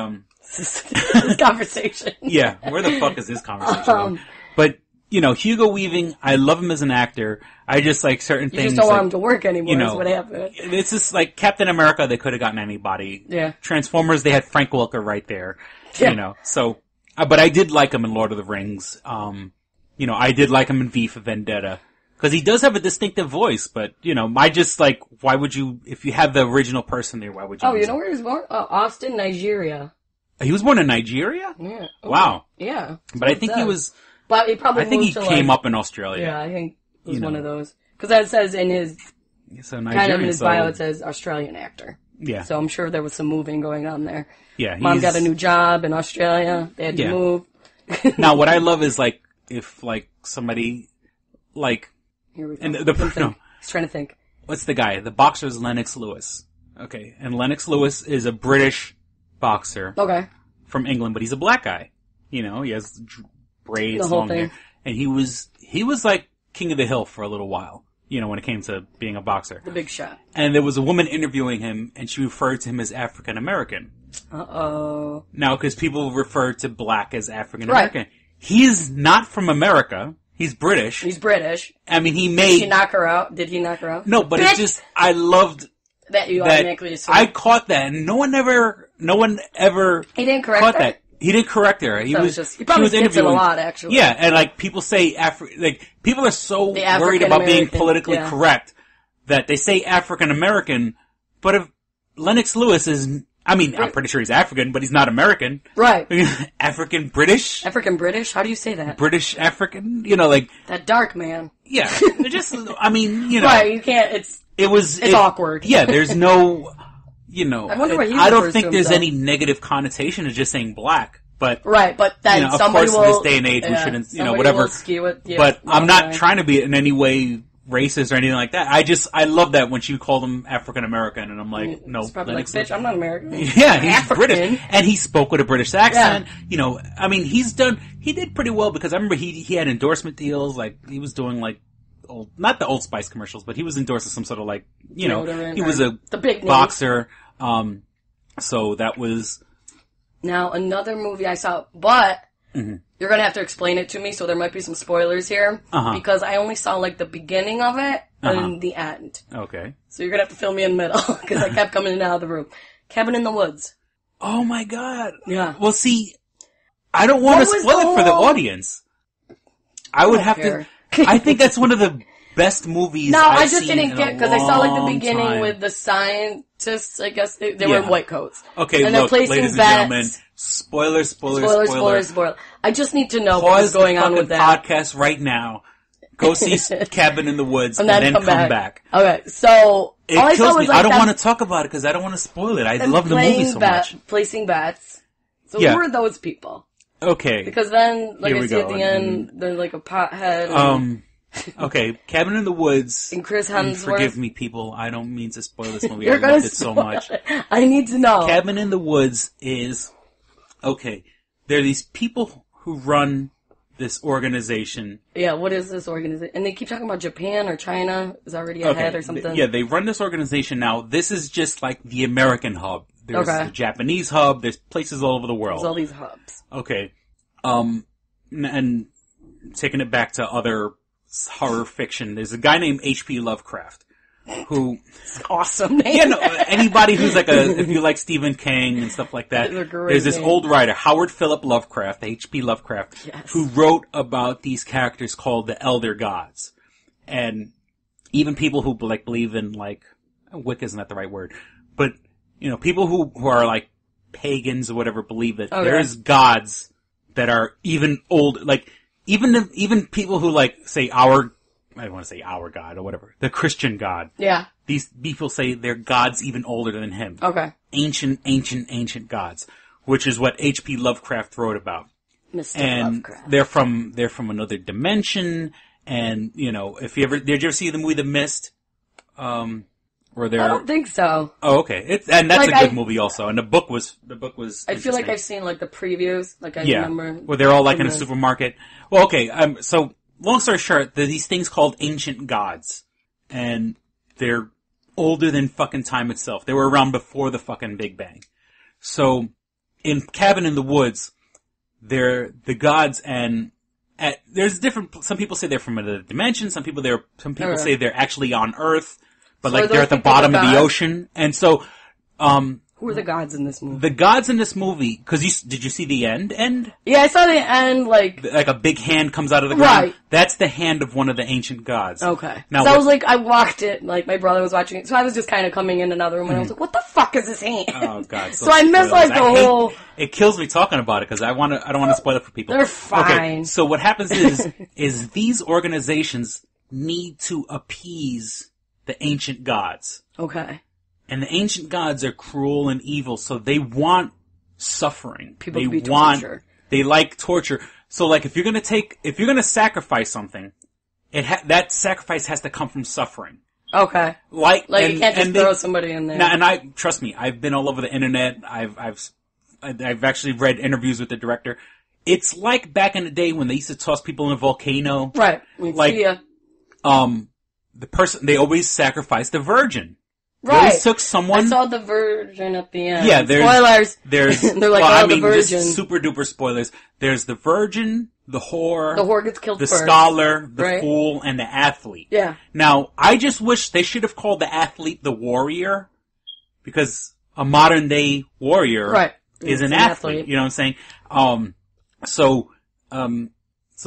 this conversation. Yeah, where the fuck is this conversation? But, Hugo Weaving, I love him as an actor. I just like certain things. You just don't want him to work anymore, is what happened. It's just like Captain America, they could have gotten anybody. Yeah. Transformers, they had Frank Welker right there. Yeah. So, but I did like him in Lord of the Rings. I did like him in V for Vendetta. Cause he does have a distinctive voice, but, I just like, why would you, if you have the original person there, why would you? Oh, you know where he was born? Austin, Nigeria. He was born in Nigeria? Yeah. Wow. Yeah. But I think he was, but he probably came up in Australia. Yeah, I think it was one of those. Cause that says in his, kind of in his bio, it says Australian actor. Yeah. So I'm sure there was some moving going on there. Yeah. Mom got a new job in Australia. They had to move. Now, what I love is like, if like somebody, like, here we go. And He's trying to think. What's the guy? The boxer's Lennox Lewis. Okay. And Lennox Lewis is a British boxer. Okay. from England, but he's a black guy. You know, he has braids, The whole long hair. thing. And he was like king of the hill for a little while, you know, when it came to being a boxer. The big shot. And there was a woman interviewing him, and she referred to him as African American. Uh-oh. Now, because people refer to black as African American. Right. He's not from America. He's British. He's British. I mean, he made... Did she knock her out? Did he knock her out? No, but it's just, I loved that you that automatically assumed. I caught that, and no one ever He didn't correct caught her? that. He didn't correct her. He So was just, he probably she was skips it a interviewing. lot, actually. Yeah, and like people say people are so The worried about being African-American, politically yeah. correct that they say African American, but if Lennox Lewis is, I mean, I'm pretty sure he's African, but he's not American. Right. African British? African British? How do you say that? British African? You know, like, That dark man. yeah. They're just, I mean, you know. Right, you can't, it's awkward. Yeah, there's no, you know, I wonder what he I don't refers think to there's himself. any negative connotation to just saying black, but. Right, but then you know, of somebody course, will... in this day and age, we shouldn't, you know, somebody whatever. will skew it. Yeah, but I'm not okay. trying to be in any way racist or anything like that. I love that when she called him African American, and I'm like, no. It's probably like, Lennox- bitch, I'm not American. Yeah, he's African. British, and he spoke with a British accent. Yeah. You know, I mean, he did pretty well because I remember he had endorsement deals, like he was doing like not the Old Spice commercials, but he was endorsing some sort of like, you know, he was the big boxer. So that was. Now another movie I saw, but you're gonna have to explain it to me, so there might be some spoilers here because I only saw like the beginning of it and the end. Okay. So you're gonna have to fill me in the middle because I kept coming in and out of the room. Cabin in the Woods. Oh my god. Yeah. Well, see, I don't want to spoil it for the audience. I would have to. I think that's one of the best movies. No, I've I just seen didn't in get a because I saw like the long beginning time. with the scientists. I guess they were in white coats. Okay, and look, they're placing ladies and bets. gentlemen, spoiler. I just need to know Pause what's going the on with fucking that. podcast right now. Go see Cabin in the Woods and then come back. Okay, so It all I kills saw me. was like I don't them- want to talk about it because I don't want to spoil it. I them love the movie playing so much. placing bets. So Yeah. who are those people? Okay. Because then, like Here I we see go. at the end, they're like a pothead. And, Okay, Cabin in the Woods. and Chris And Hemsworth. forgive me, people. I don't mean to spoil this movie. You're I gonna loved it so spoil much. it. I need to know. Cabin in the Woods is okay. There are these people who run this organization. Yeah, what is this organization? And they keep talking about Japan or China is already ahead or something. Yeah, they run this organization now. This is just like the American hub. There's Okay. the Japanese hub. There's places all over the world. There's all these hubs. Okay. And taking it back to other horror fiction, there's a guy named H.P. Lovecraft who... Awesome name. Yeah, no, anybody who's like if you like Stephen King and stuff like that, That's a great there's this name. old writer, Howard Philip Lovecraft, H.P. Lovecraft, Yes. who wrote about these characters called the Elder Gods. And even people who like believe in like, Wicca isn't that the right word, but, you know, people who are like pagans or whatever believe that there's gods that are even old, like, even people who like say I don't want to say our God or whatever, the Christian God. Yeah. These people say they're gods even older than him. Okay. Ancient gods, which is what H.P. Lovecraft wrote about. Mr. And Lovecraft. they're from another dimension. And you know, did you ever see the movie The Mist? Where they're I don't think so. Oh, okay. And that's Like, a good movie also. And the book was. I feel like interesting. I've seen like the previews. Like I Yeah, remember. where they're all like in a the- supermarket. Well, okay. So long story short, there are these things called ancient gods, and they're older than fucking time itself. They were around before the fucking Big Bang. So in Cabin in the Woods, they're the gods, and there's different. Some people say they're from another dimension. Some people say they're actually on Earth, but So like are they're those at the people bottom the of the gods? ocean. And so, Who are the gods in this movie? the gods in this movie, because did you see the end? Yeah, I saw the end, like a big hand comes out of the ground. Right. That's the hand of one of the ancient gods. okay. Now, So I was like, I walked it, like my brother was watching it, so I was just kind of coming in another room, and I was like, what the fuck is this hand? Oh god. So I missed like the whole. It kills me talking about it because I don't want to spoil it for people. They're fine. Okay, so what happens is these organizations need to appease the ancient gods. Okay. And the ancient gods are cruel and evil, so they want suffering. People they to be want, tortured. They like torture. So like if you're gonna sacrifice something, that sacrifice has to come from suffering. Okay. Like you can't just throw somebody in there. Now, and trust me, I've been all over the internet. I've I've actually read interviews with the director. It's like back in the day when they used to toss people in a volcano. Right. Like, the person, they always sacrificed the virgin. Right. They always took someone. I saw the virgin at the end. Yeah, spoilers. They're like, the virgin. Super duper spoilers. There's the virgin, the whore. The whore gets killed the first. Scholar, the fool, and the athlete. Yeah. Now, I just wish they should have called the athlete the warrior, because a modern day warrior is an athlete. You know what I'm saying? So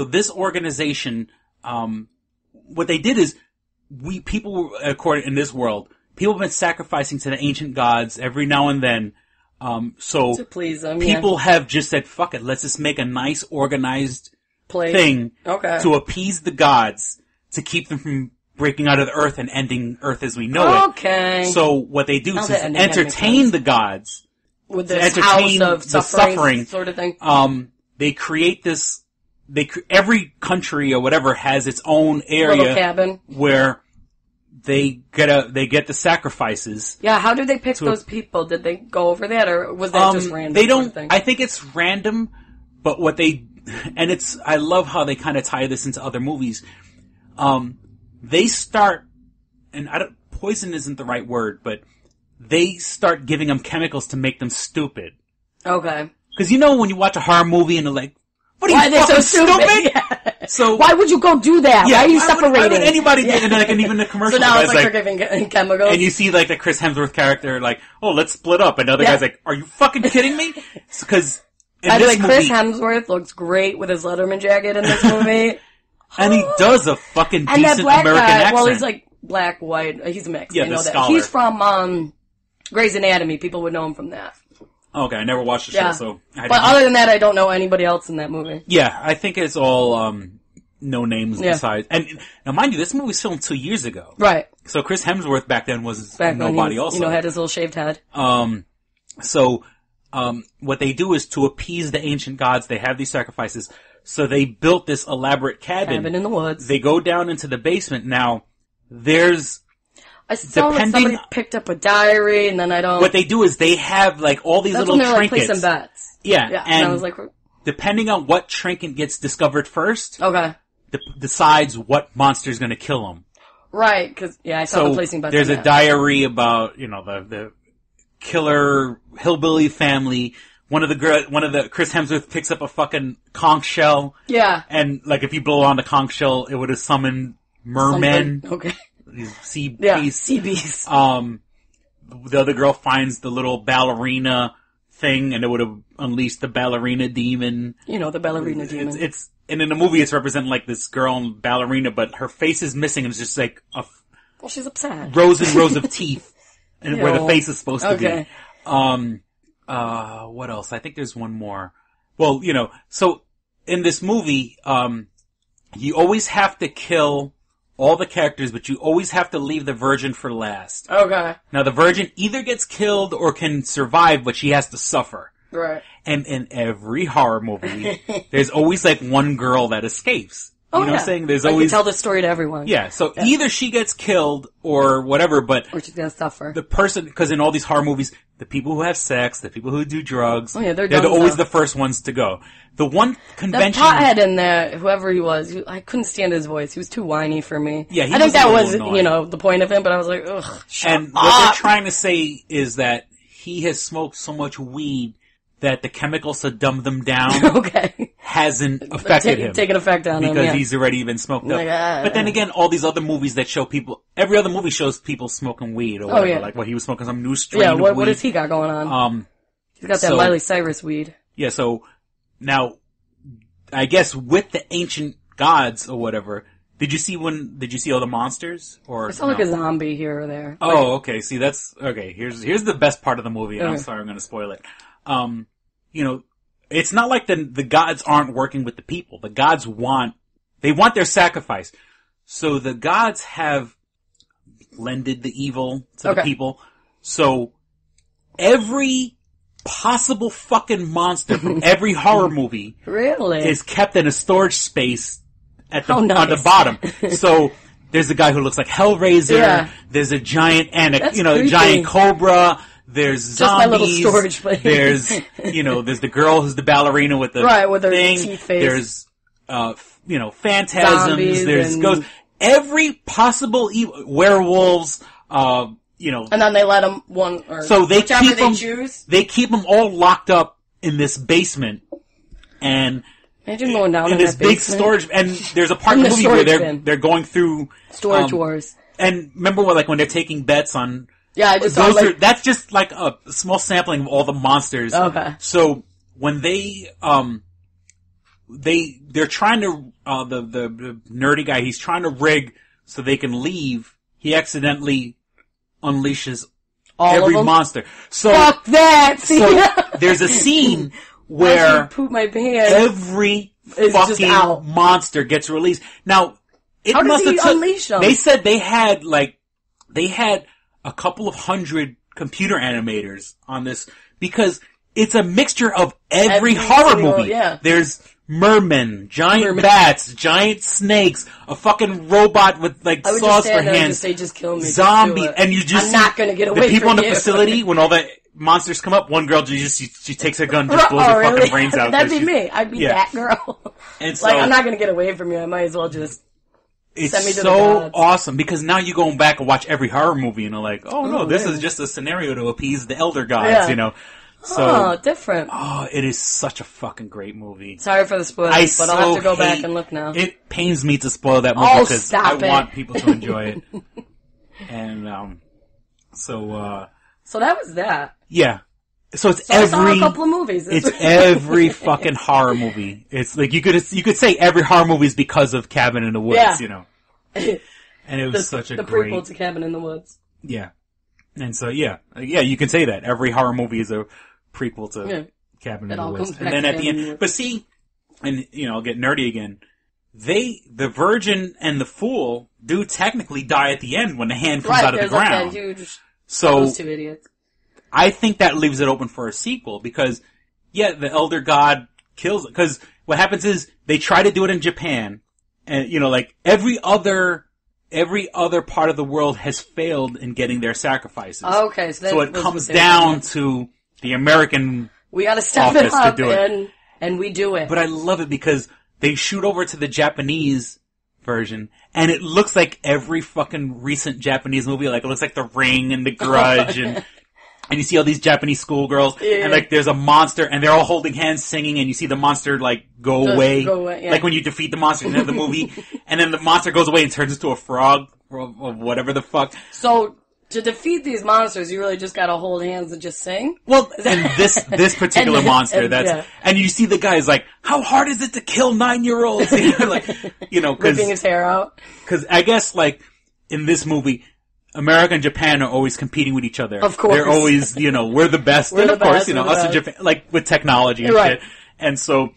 this organization, what they did is, people according in this world, people have been sacrificing to the ancient gods every now and then. To please them, people have just said, fuck it, let's just make a nice organized thing to appease the gods, to keep them from breaking out of the earth and ending Earth as we know it. So what they do is entertain the gods. With this house of suffering sort of thing. They create this, every country or whatever has its own area. Little cabin. Where they get the sacrifices. Yeah, how did they pick those people? Did they go over that, or was that just random? They don't, sort of thing? I think it's random, but I love how they kind of tie this into other movies. They start, and poison isn't the right word, but they start giving them chemicals to make them stupid. Okay. Because when you watch a horror movie and they're like, what are you fucking stupid? Yeah. So why would you go do that? Yeah, why are you separating? Why would anybody do it? And even the commercial. So now it's like they're giving chemicals. And you see like the Chris Hemsworth character like, oh, let's split up. And the other guy's like, are you fucking kidding me? Because in this movie, Chris Hemsworth looks great with his Letterman jacket in this movie. And he does a fucking decent that black American guy, accent. Well, he's like black, white. He's mixed. Yeah, I know the that. scholar. He's from Grey's Anatomy. People would know him from that. Okay, I never watched the show, so but other than that, I don't know anybody else in that movie. Yeah, I think it's all no names besides. And now, mind you, this movie was filmed 2 years ago. Right. So Chris Hemsworth back then was nobody. Also, had his little shaved head. So what they do is to appease the ancient gods. They have these sacrifices. So they built this elaborate cabin in the woods. They go down into the basement. Now, there's. I saw like somebody picked up a diary, and then What they do is they have like all these little trinkets. Like placing bets. Yeah, and I was like, depending on what trinket gets discovered first, decides what monster is going to kill them. Right, because I saw the placing bets. There's a diary about the killer hillbilly family. One of the Chris Hemsworth picks up a fucking conch shell. Yeah, and like if you blow on the conch shell, it would have summoned mermen. Okay. These sea beasts. Yeah, sea beasts. The other girl finds the little ballerina thing, and it would have unleashed the ballerina demon. The ballerina demon. And in the movie, it's representing like this girl and ballerina, but her face is missing, and it's just like she's upset. Rows and rows of teeth, and where the face is supposed to be. What else? I think there's one more. Well, so in this movie, you always have to kill all the characters, but you always have to leave the virgin for last. Okay. Now, the virgin either gets killed or can survive, but she has to suffer. Right. And in every horror movie, there's always like one girl that escapes. You know what I'm saying? There's always... tell the story to everyone. Yeah, so either she gets killed or whatever, but... Or she's gonna suffer. The person, because in all these horror movies, the people who have sex, the people who do drugs, they're always the first ones to go. The one convention... The pothead in there, whoever he was, I couldn't stand his voice. He was too whiny for me. Yeah, I think that was, the point of him, but I was like, ugh, shut up. What they're trying to say is that he has smoked so much weed that the chemicals to dumb them down hasn't affected him. Taken effect on him, because he's already been smoked up. But then again, all these other movies that show people, every other movie shows people smoking weed or whatever. Like, he was smoking some new strain of weed. What has he got going on? He's got that Miley Cyrus weed. Yeah, so, now, I guess with the ancient gods or whatever, did you see all the monsters? Or I saw like a zombie here or there. Oh, okay. See, here's the best part of the movie, and I'm sorry I'm gonna spoil it. It's not like the gods aren't working with the people. The gods want their sacrifice. So the gods have lended the evil to the people. So every possible fucking monster from every horror movie is kept in a storage space at the on the bottom. So there's a guy who looks like Hellraiser. Yeah. There's a giant giant cobra. there's Just zombies. my little storage place. There's the girl who's the ballerina with the with her thing. teeth face. There's phantasms. Zombies there's and ghosts. Every possible werewolves. And then they let them so they whichever keep they them. choose. They keep them all locked up in this basement, and imagine going down in this that big basement. storage. And there's a part of the movie where they're going through storage wars. And remember when they're taking bets on. Yeah, I just saw that's just like a small sampling of all the monsters. Okay. So when they're trying to the nerdy guy, he's trying to rig so they can leave. He accidentally unleashes every monster. So fuck that. So there's a scene where poop my pants. Every fucking monster gets released. Now how does he unleash them? They said they had a couple of hundred computer animators on this because it's a mixture of every horror movie. Yeah. There's mermen, giant bats, giant snakes, a fucking robot with saws for hands. Just kill me. Zombie, and you just I'm not gonna get away the people from in the you. facility when all the monsters come up. One girl she takes her gun, just blows her fucking brains out. That'd be me. I'd be that girl. And so, I'm not gonna get away from you. I might as well just. It's send me to so the awesome because now you go back and watch every horror movie and you're like, oh no, this is just a scenario to appease the elder gods, So, different. Oh, it is such a fucking great movie. Sorry for the spoilers, but I'll have to go back and look now. It pains me to spoil that movie because I want people to enjoy it. And, so that was that. Yeah. So I saw a couple of movies. It's every fucking horror movie. It's like you could say every horror movie is because of Cabin in the Woods, And it was such a the great prequel to Cabin in the Woods. Yeah. And so you can say that every horror movie is a prequel to Cabin in the Woods. And then at the end, but see, and I'll get nerdy again. The Virgin and the Fool do technically die at the end when the hand comes out of the ground. Like that huge, so those two idiots. I think that leaves it open for a sequel because, the Elder God kills it. Because what happens is they try to do it in Japan, and every other part of the world has failed in getting their sacrifices. Okay, so it comes down to the American. We got to step it up, and we do it. But I love it because they shoot over to the Japanese version, and it looks like every fucking recent Japanese movie. Like it looks like The Ring and The Grudge and you see all these Japanese schoolgirls, and there's a monster, and they're all holding hands singing, and you see the monster go away. Like when you defeat the monster in the end of the movie, and then the monster goes away and turns into a frog, or whatever the fuck. So, to defeat these monsters, you really just gotta hold hands and just sing? Well, and this particular monster, and you see the guy's like, how hard is it to kill 9-year-olds? Ripping his hair out. Cause I guess in this movie, America and Japan are always competing with each other. Of course. They're always, we're the best. And of course, us and Japan, with technology and shit. And so,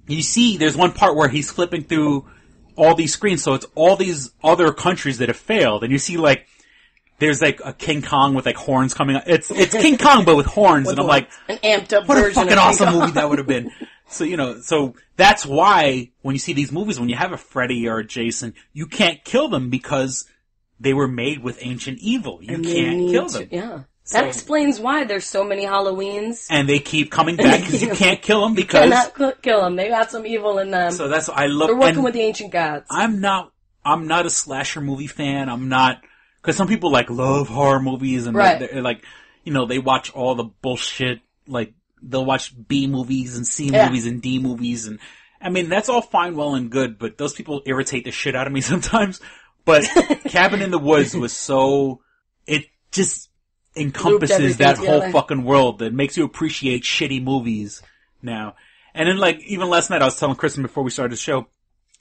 you see, there's one part where he's flipping through all these screens, so it's all these other countries that have failed. And you see, there's a King Kong with horns coming out. It's King Kong, but with horns. And I'm like, an amped up what a version fucking of awesome King Kong. movie that would have been. So, so that's why when you see these movies, when you have a Freddy or a Jason, you can't kill them because they were made with ancient evil. You can't kill them. Yeah. That explains why there's so many Halloweens. And they keep coming back because you can't kill them because... You cannot kill them. They got some evil in them. So that's what I love. They're working with the ancient gods. I'm not a slasher movie fan. I'm not... Because some people love horror movies and they watch all the bullshit. They'll watch B movies and C movies and D movies. And I mean, that's all fine, well and good, but those people irritate the shit out of me sometimes. But Cabin in the Woods was so... It just encompasses that whole fucking world that makes you appreciate shitty movies now. And then even last night I was telling Kristen before we started the show,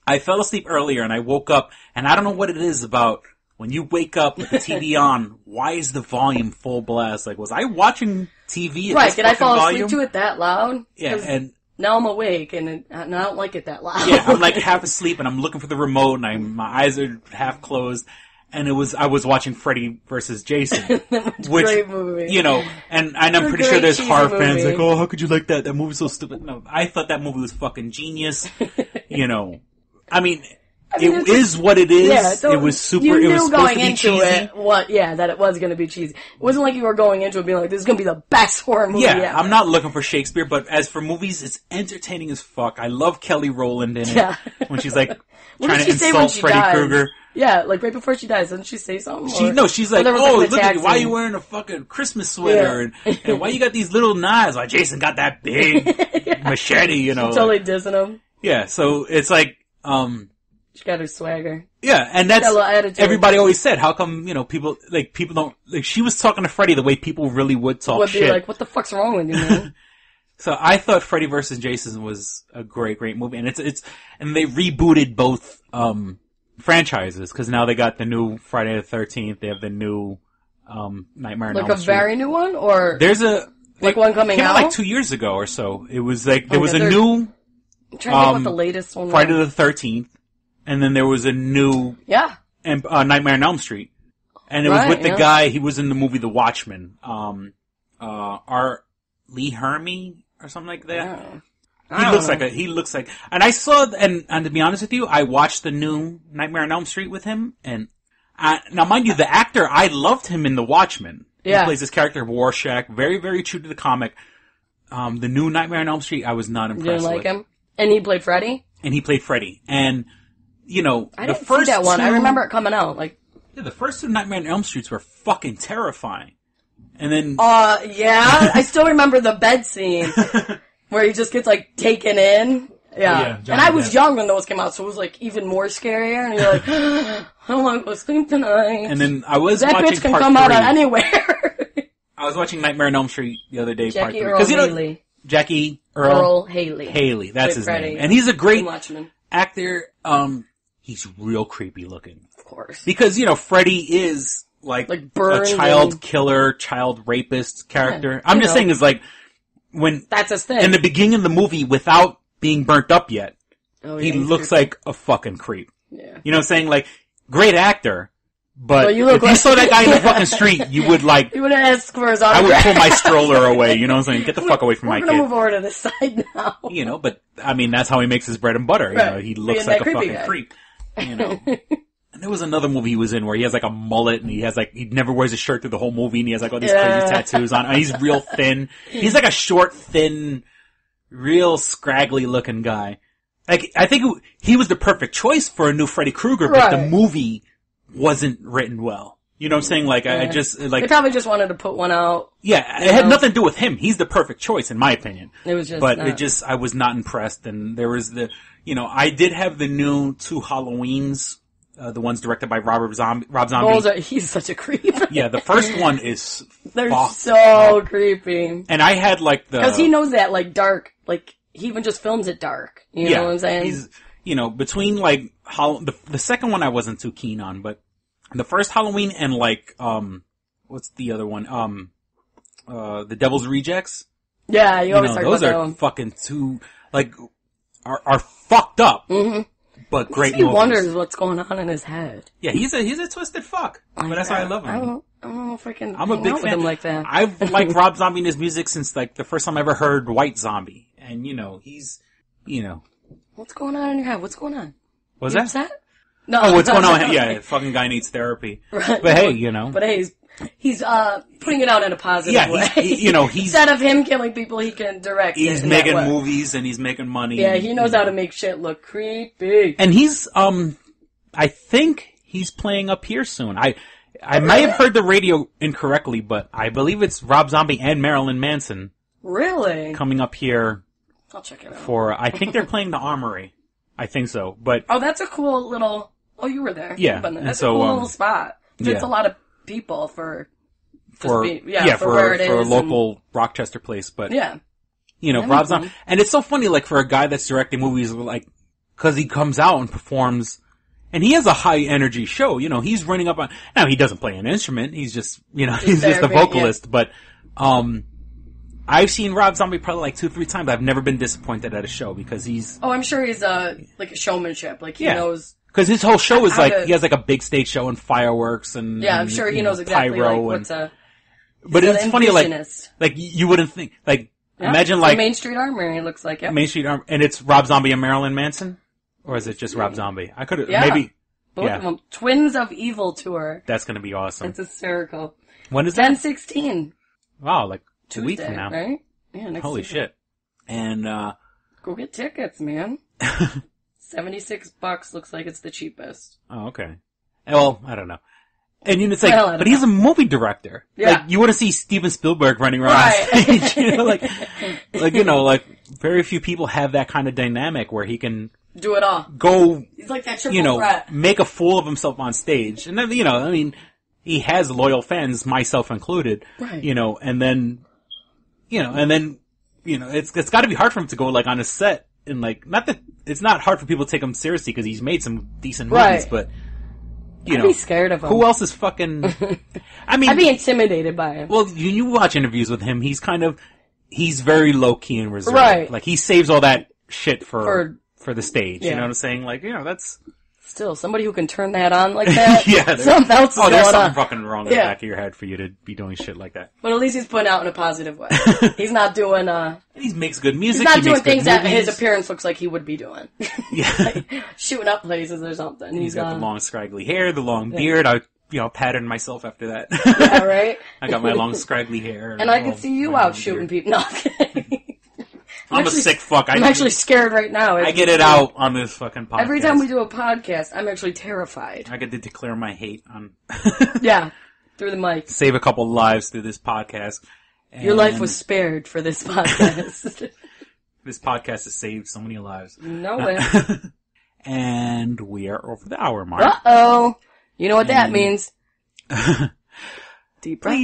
I fell asleep earlier and I woke up and I don't know what it is about when you wake up with the TV on, why is the volume full blast? Was I watching TV at this did I fall volume? asleep to it that loud? Yeah, and now I'm awake and I don't like it that loud. Yeah, I'm half asleep and I'm looking for the remote and my eyes are half closed. And I was watching Freddy versus Jason. Which, great movie. And I'm pretty sure there's horror fans oh, how could you like that? That movie's so stupid. No, I thought that movie was fucking genius. I mean, mean, it is what it is. Yeah, so it was super. You knew it was supposed going to be into cheesy. it, that it was going to be cheesy. It wasn't like you were going into it being like, this is going to be the best horror movie ever. I'm not looking for Shakespeare, but as for movies, it's entertaining as fuck. I love Kelly Rowland in it when she's like trying to insult Freddy Krueger. Yeah, like right before she dies, doesn't she say something? She's like, oh, look at you, why are you wearing a fucking Christmas sweater? And why you got these little knives? Why Jason got that big machete, you know. She's totally dissing him. Yeah, so it's like, she got her swagger. Yeah, and that's, everybody always said, how come, you know, people don't, like, she was talking to Freddy the way people really would talk shit. Would be like, what the fuck's wrong with you, man? So I thought Freddy vs. Jason was a great movie, and and they rebooted both, franchises, because now they got the new Friday the 13th, they have the new, Nightmare on Elm Street. Like a very new one, or? There's a, one coming out? Like 2 years ago or so. It was like, there was a new, I'm trying to think what the latest one was. Friday the 13th, and then there was a new, Nightmare on Elm Street. And it was with the guy, he was in the movie The Watchmen, Art Lee Hermie, or something like that. He looks like, and I saw, and to be honest with you, I watched the new Nightmare on Elm Street with him, and now mind you, the actor, I loved him in The Watchmen. Yeah. He plays this character, Rorschach, very, very true to the comic. The new Nightmare on Elm Street, I was not impressed with. You didn't like him? And he played Freddy? And he played Freddy. And, you know, I didn't see that one. I remember it coming out, like. Yeah, the first two Nightmare on Elm Streets were fucking terrifying. And then. I still remember the bed scene. Where he just gets, like, taken in. Yeah. And I was young when those came out, so it was, like, even more scarier. And you're like, I don't want to go sleep tonight. And then I was watching That bitch can come out of anywhere. I was watching Nightmare on Elm Street the other day, Jackie part 3. Haley. Jackie Earl Haley. Haley, that's his name. And he's a great actor. He's real creepy looking. Of course. Because, you know, Freddy is, like a child killer, child rapist character. Yeah, I'm just saying is like, when that's his thing. In the beginning of the movie, without being burnt up yet, he looks like a fucking creep. Yeah. You know what I'm saying? Like, great actor, but if you saw that guy in the fucking street, you would like... You would ask for his autograph. I would pull my stroller away, you know what I'm saying? Get the fuck away from my kid. We're gonna move over to this side now. You know, but, I mean, that's how he makes his bread and butter. You know, he looks like a fucking creep. You know? And there was another movie he was in where he has like a mullet and he has like, he never wears a shirt through the whole movie and he has like all these crazy tattoos on. He's real thin. He's like a short, thin, real scraggly looking guy. Like, I think he was the perfect choice for a new Freddy Krueger, but the movie wasn't written well. You know what I'm saying? Like, I just, like. They probably just wanted to put one out. Yeah, it had nothing to do with him. He's the perfect choice, in my opinion. It was just. But I was not impressed. And there was I did have the new 2 Halloweens. The ones directed by Rob Zombie. He's such a creep. Yeah, the first one is They're so creepy. And I had like because he knows that like dark, like he even just films it dark. You know what I'm saying? He's, between like the second one I wasn't too keen on, but the first Halloween and like what's the other one? The Devil's Rejects. Yeah, you always talk those about are that one. Fucking too like are fucked up. Mm-hmm. But great movies. He wonders wonders what's going on in his head. Yeah, he's a twisted fuck. But that's why I love him. I don't know if I can. I'm a big fan. With him like that. I've liked Rob Zombie and his music since like the first time I ever heard White Zombie, and he's. What's going on in your head? What's going on? Was you that? Upset? No. Oh, what's going on? Yeah, the fucking guy needs therapy. Right. But hey, But hey, he's putting it out in a positive way. He's instead of him killing people, he can direct. He's making movies and he's making money. Yeah, he knows how to make shit look creepy. And he's I think he's playing up here soon. I may have heard the radio incorrectly, but I believe it's Rob Zombie and Marilyn Manson. Really? Coming up here. I'll check it out. I think they're playing the Armory. I think so, but. Oh, that's a cool little. Oh, you were there. Yeah. That's a cool little spot. It's a lot of people for where it is. For a local Rochester place, but. Yeah. Rob Zombie. And it's so funny, like, for a guy that's directing movies, like, cause he comes out and performs, and he has a high energy show, he's running up on, now he doesn't play an instrument, he's just, he's just a vocalist, but, I've seen Rob Zombie probably like 2-3 times. I've never been disappointed at a show because he's. Oh, I'm sure he's like a showmanship. Like he knows. Because his whole show is like he has like a big stage show and fireworks and. Yeah, I'm sure he knows exactly like what's a. But it's funny, like you wouldn't think imagine like Main Street Armory. It looks like Main Street Armory, and it's Rob Zombie and Marilyn Manson. Or is it just Rob Zombie? I could have, Yeah. maybe. Both of them. Twins of Evil tour. That's going to be awesome. It's hysterical. When is that? 10/16. Wow, like 2 Tuesday, weeks from now. Right? Yeah, next Holy Tuesday. shit. And, Go get tickets, man. $76 looks like it's the cheapest. oh, okay. Well, I don't know. And it's like, Well, I don't but he's a movie director. Yeah. Like, you want to see Steven Spielberg running around Right. on stage, you know, like, very few people have that kind of dynamic where he can Do it all. go, He's like that triple threat. make a fool of himself on stage. And then, I mean, he has loyal fans, myself included, Right. and then, it's got to be hard for him to go, like, on a set and, like, not that, it's not hard for people to take him seriously because he's made some decent movies, Right. but, I'd be scared of him. who else is fucking, I mean, I'd be intimidated by him. well, you watch interviews with him, he's very low key and reserved. Right. Like, he saves all that shit for the stage. Yeah. You know what I'm saying? Like, that's, Still, somebody who can turn that on like that. yeah. Something else is going there's on. something fucking wrong in the Yeah. back of your head for you to be doing shit like that. But at least he's putting out in a positive way. He's not doing, And he makes good music. he's not he doing makes good things that movies. his appearance looks like he would be doing. Yeah. Like, shooting up places or something. He's got the long scraggly hair, the long beard. I, patterned myself after that. Yeah, right? I got my long scraggly hair. And I can see you out shooting people. No, I'm kidding. I'm a sick fuck. I'm actually scared right now. I get it out on this fucking podcast. Every time we do a podcast, I'm actually terrified. I get to declare my hate on. Yeah, through the mic. Save a couple lives through this podcast. Your life was spared for this podcast. This podcast has saved so many lives. You know it. And we are over the hour mark. Uh-oh. You know what that means. Deep breath.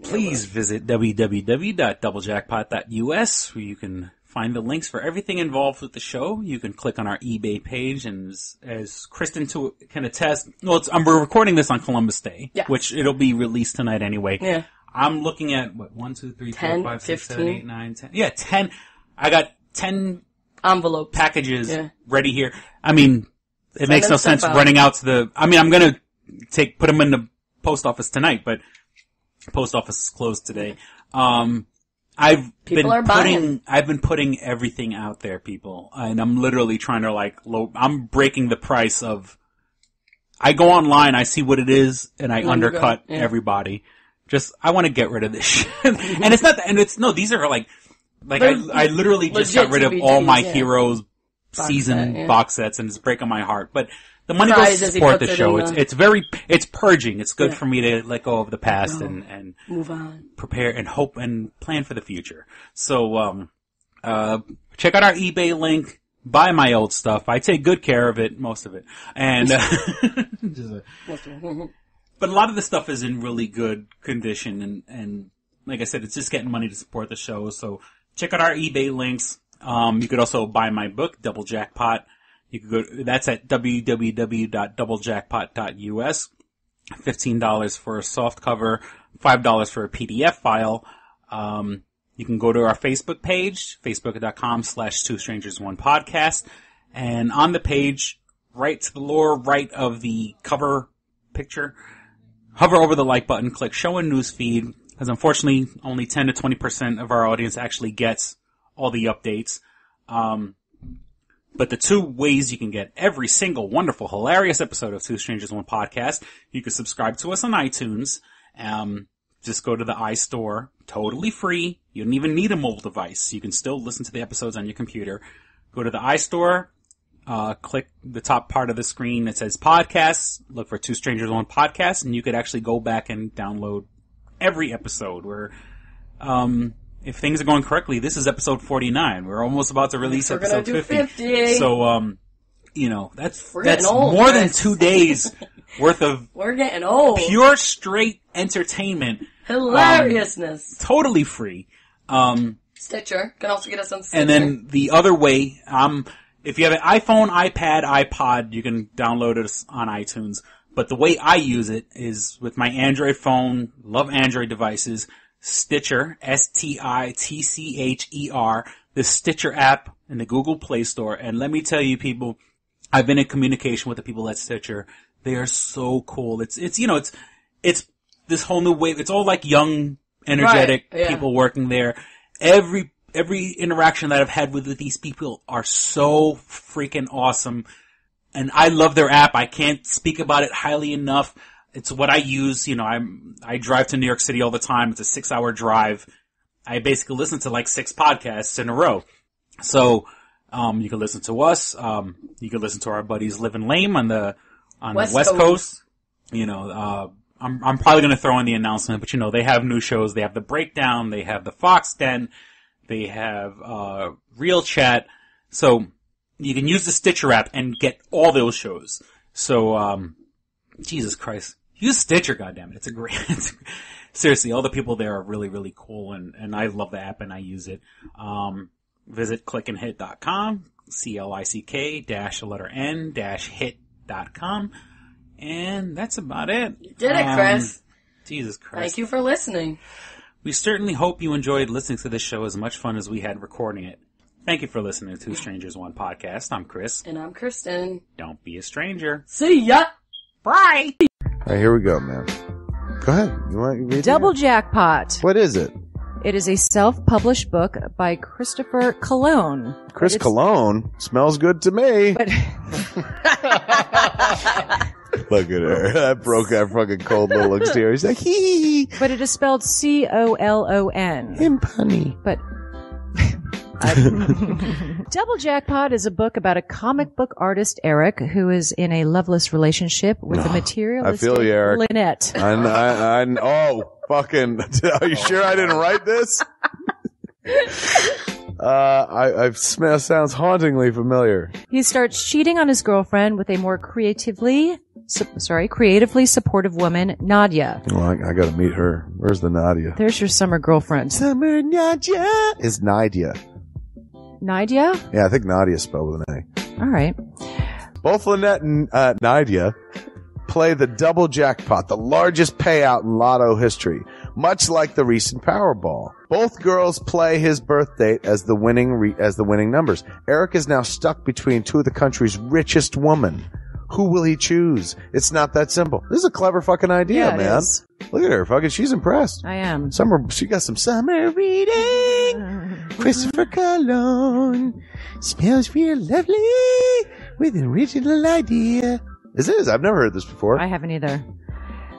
Please visit www.doublejackpot.us where you can find the links for everything involved with the show. You can click on our eBay page, and as Kristen can attest, we're recording this on Columbus Day, which it'll be released tonight anyway. Yeah. I'm looking at, 1, 2, 3, 4, 10, 5, 6, 7, 15. 8, 9, 10. Yeah, 10. I got 10 envelopes packages ready here. I mean, it makes no sense out. running out to I'm gonna put them in the post office tonight, but post office is closed today. I've been putting everything out there, people, and I'm literally trying to I'm breaking the price of, I go online, I see what it is, and I undercut everybody. I want to get rid of this shit. And it's not, these are I literally just got rid of all my Heroes season box sets, and it's breaking my heart. But the money goes to support the show. It's purging. It's good for me to let go of the past and move on, prepare and hope and plan for the future. So, check out our eBay link. Buy my old stuff. I take good care of it, most of it. And, but a lot of the stuff is in really good condition, and like I said, it's just getting money to support the show. So check out our eBay links. You could also buy my book, Double Jackpot. You could that's at www.doublejackpot.us. $15 for a soft cover, $5 for a PDF file. You can go to our Facebook page, facebook.com/2strangers1podcast. And on the page, right to the lower right of the cover picture, hover over the like button, click show and news feed, because unfortunately only 10 to 20% of our audience actually gets all the updates. But the two ways you can get every single wonderful, hilarious episode of Two Strangers One Podcast, you can subscribe to us on iTunes. Just go to the iStore, totally free. You don't even need a mobile device. You can still listen to the episodes on your computer. Go to the iStore, click the top part of the screen that says podcasts, look for Two Strangers One Podcast, and you could actually go back and download every episode where, if things are going correctly, this is episode 49. We're almost about to release episode 50. So, that's old, more than 2 days worth of we're getting old. Pure straight entertainment. Hilariousness. Totally free. Stitcher. Can also get us on Stitcher. And then the other way, if you have an iPhone, iPad, iPod, you can download it on iTunes. But the way I use it is with my Android phone, love Android devices, Stitcher, Stitcher, the Stitcher app in the Google Play Store. And let me tell you, people, I've been in communication with the people at Stitcher. They are so cool. It's this whole new wave. It's all like young, energetic people working there. every interaction that I've had with these people are so freaking awesome. And I love their app. I can't speak about it highly enough. It's what I use. I drive to New York City all the time. It's a 6-hour drive. I basically listen to like 6 podcasts in a row. So, you can listen to us. You can listen to our buddies Living Lame on the West Coast. I'm probably going to throw in the announcement, but they have new shows. They have The Breakdown. They have The Fox Den. They have, Real Chat. So, you can use the Stitcher app and get all those shows. So, Jesus Christ. Use Stitcher, goddammit. It's a great, seriously, all the people there are really, really cool, and I love the app and I use it. Visit clickandhit.com, click-n-hit.com, and that's about it. You did it, Chris. Jesus Christ. Thank you for listening. We certainly hope you enjoyed listening to this show as much fun as we had recording it. Thank you for listening to Two Strangers, One Podcast. I'm Chris. And I'm Kristen. Don't be a stranger. See ya! Bye! All right, here we go, man. Go ahead. You want to read Double Jackpot. What is it? It is a self-published book by Christopher Cologne. Chris Cologne? Smells good to me. But look at her. That broke that fucking cold little exterior. He's like, hee. But it is spelled C-O-L-O-N. Him punny. But Double Jackpot is a book about a comic book artist, Eric, who is in a loveless relationship with a materialistic I feel you, Eric. Lynette. Oh, fucking, are you sure I didn't write this? Sounds hauntingly familiar. He starts cheating on his girlfriend with a more creatively supportive woman, Nadia. Well, I gotta meet her. Where's the Nadia? There's your summer girlfriend. Summer Nadia is Nadia. Nadia? Yeah, I think Nadia spelled with an A. All right. Both Lynette and Nadia play the double jackpot, the largest payout in lotto history, much like the recent Powerball. Both girls play his birth date as the winning numbers. Eric is now stuck between two of the country's richest women. Who will he choose? It's not that simple. This is a clever fucking idea, man. Is. Look at her. Fucking, she's impressed. I am. She got some summer reading. Christopher Cologne smells real lovely with an original idea. This is. I've never heard this before. I haven't either.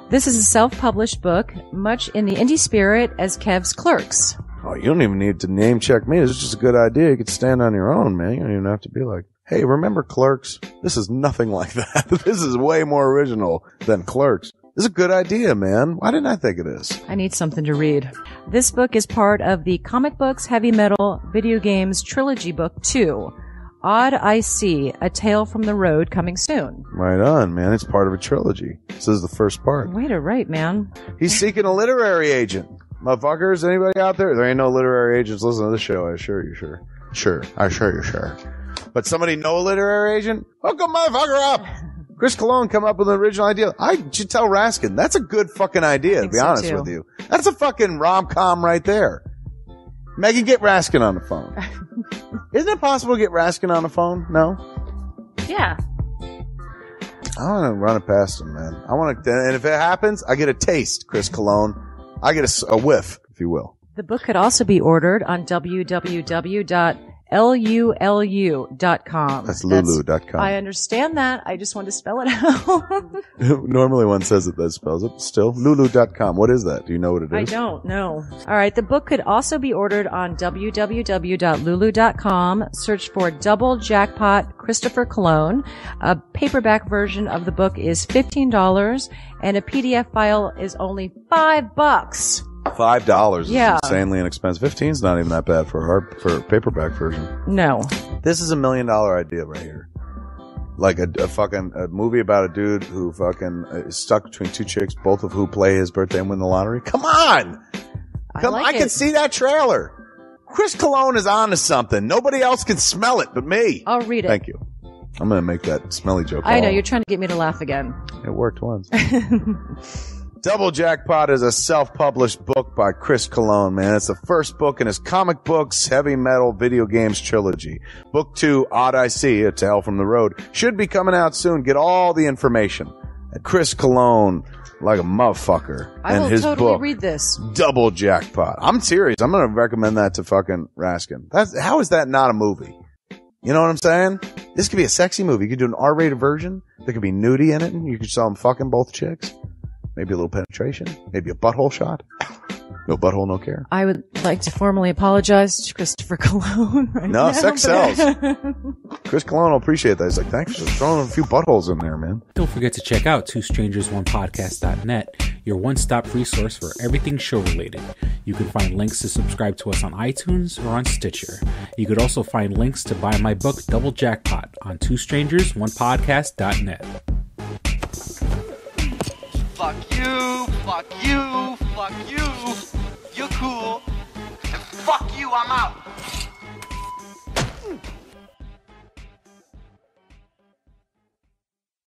This is a self-published book, much in the indie spirit as Kev's Clerks. Oh, you don't even need to name check me. This is just a good idea. You could stand on your own, man. You don't even have to be like, hey, remember Clerks? This is nothing like that. This is way more original than Clerks. This is a good idea, man. Why didn't I think of this? I need something to read. This book is part of the Comic Books, Heavy Metal, Video Games Trilogy Book 2. Odd I See, A Tale from the Road, coming soon. Right on, man. It's part of a trilogy. This is the first part. Way to write, man. He's seeking a literary agent. Motherfuckers, anybody out there? There ain't no literary agents listening to this show. I assure you, sure. Sure. I assure you, sure. But somebody know a literary agent? Hook a motherfucker up! Chris Cologne come up with an original idea. I should tell Raskin. That's a good fucking idea, to be honest with you. That's a fucking rom-com right there. Megan, get Raskin on the phone. Isn't it possible to get Raskin on the phone? No? Yeah. I want to run it past him, man. I want to, and if it happens, I get a taste, Chris Cologne. I get a whiff, if you will. The book could also be ordered on www.lulu.com. That's lulu.com. I understand that. I just want to spell it out. Normally one says it that spells it. Still, lulu.com. What is that? Do you know what it is? I don't know. All right. The book could also be ordered on www.lulu.com. Search for Double Jackpot Christopher Cologne. A paperback version of the book is $15 and a PDF file is only $5. $5 is Yeah. insanely inexpensive. 15's not even that bad for a paperback version. No. This is $1 million idea right here. Like a movie about a dude who fucking is stuck between two chicks, both of who play his birthday and win the lottery. Come on! I can see that trailer. Chris Cologne is on to something. Nobody else can smell it but me. I'll read it. Thank you. I'm going to make that smelly joke. I know. You're trying to get me to laugh again. It worked once. Double Jackpot is a self-published book by Chris Cologne, man. It's the first book in his Comic Books, Heavy Metal, Video Games trilogy. Book 2, Odd I See, A Tale from the Road, should be coming out soon. Get all the information Chris Cologne like a motherfucker. I will and his totally book, read this. Double Jackpot. I'm serious. I'm going to recommend that to fucking Raskin. How is that not a movie? You know what I'm saying? This could be a sexy movie. You could do an R-rated version. There could be nudie in it, and you could saw them fucking both chicks. Maybe a little penetration. Maybe a butthole shot. No butthole, no care. I would like to formally apologize to Christopher Cologne. No, sex sells. Chris Cologne will appreciate that. He's like, thanks for throwing a few buttholes in there, man. Don't forget to check out twostrangersonePodcast.net, your one-stop resource for everything show-related. You can find links to subscribe to us on iTunes or on Stitcher. You could also find links to buy my book, Double Jackpot, on twostrangersonepodcast.net. Fuck you, fuck you, fuck you. You're cool. And fuck you, I'm out.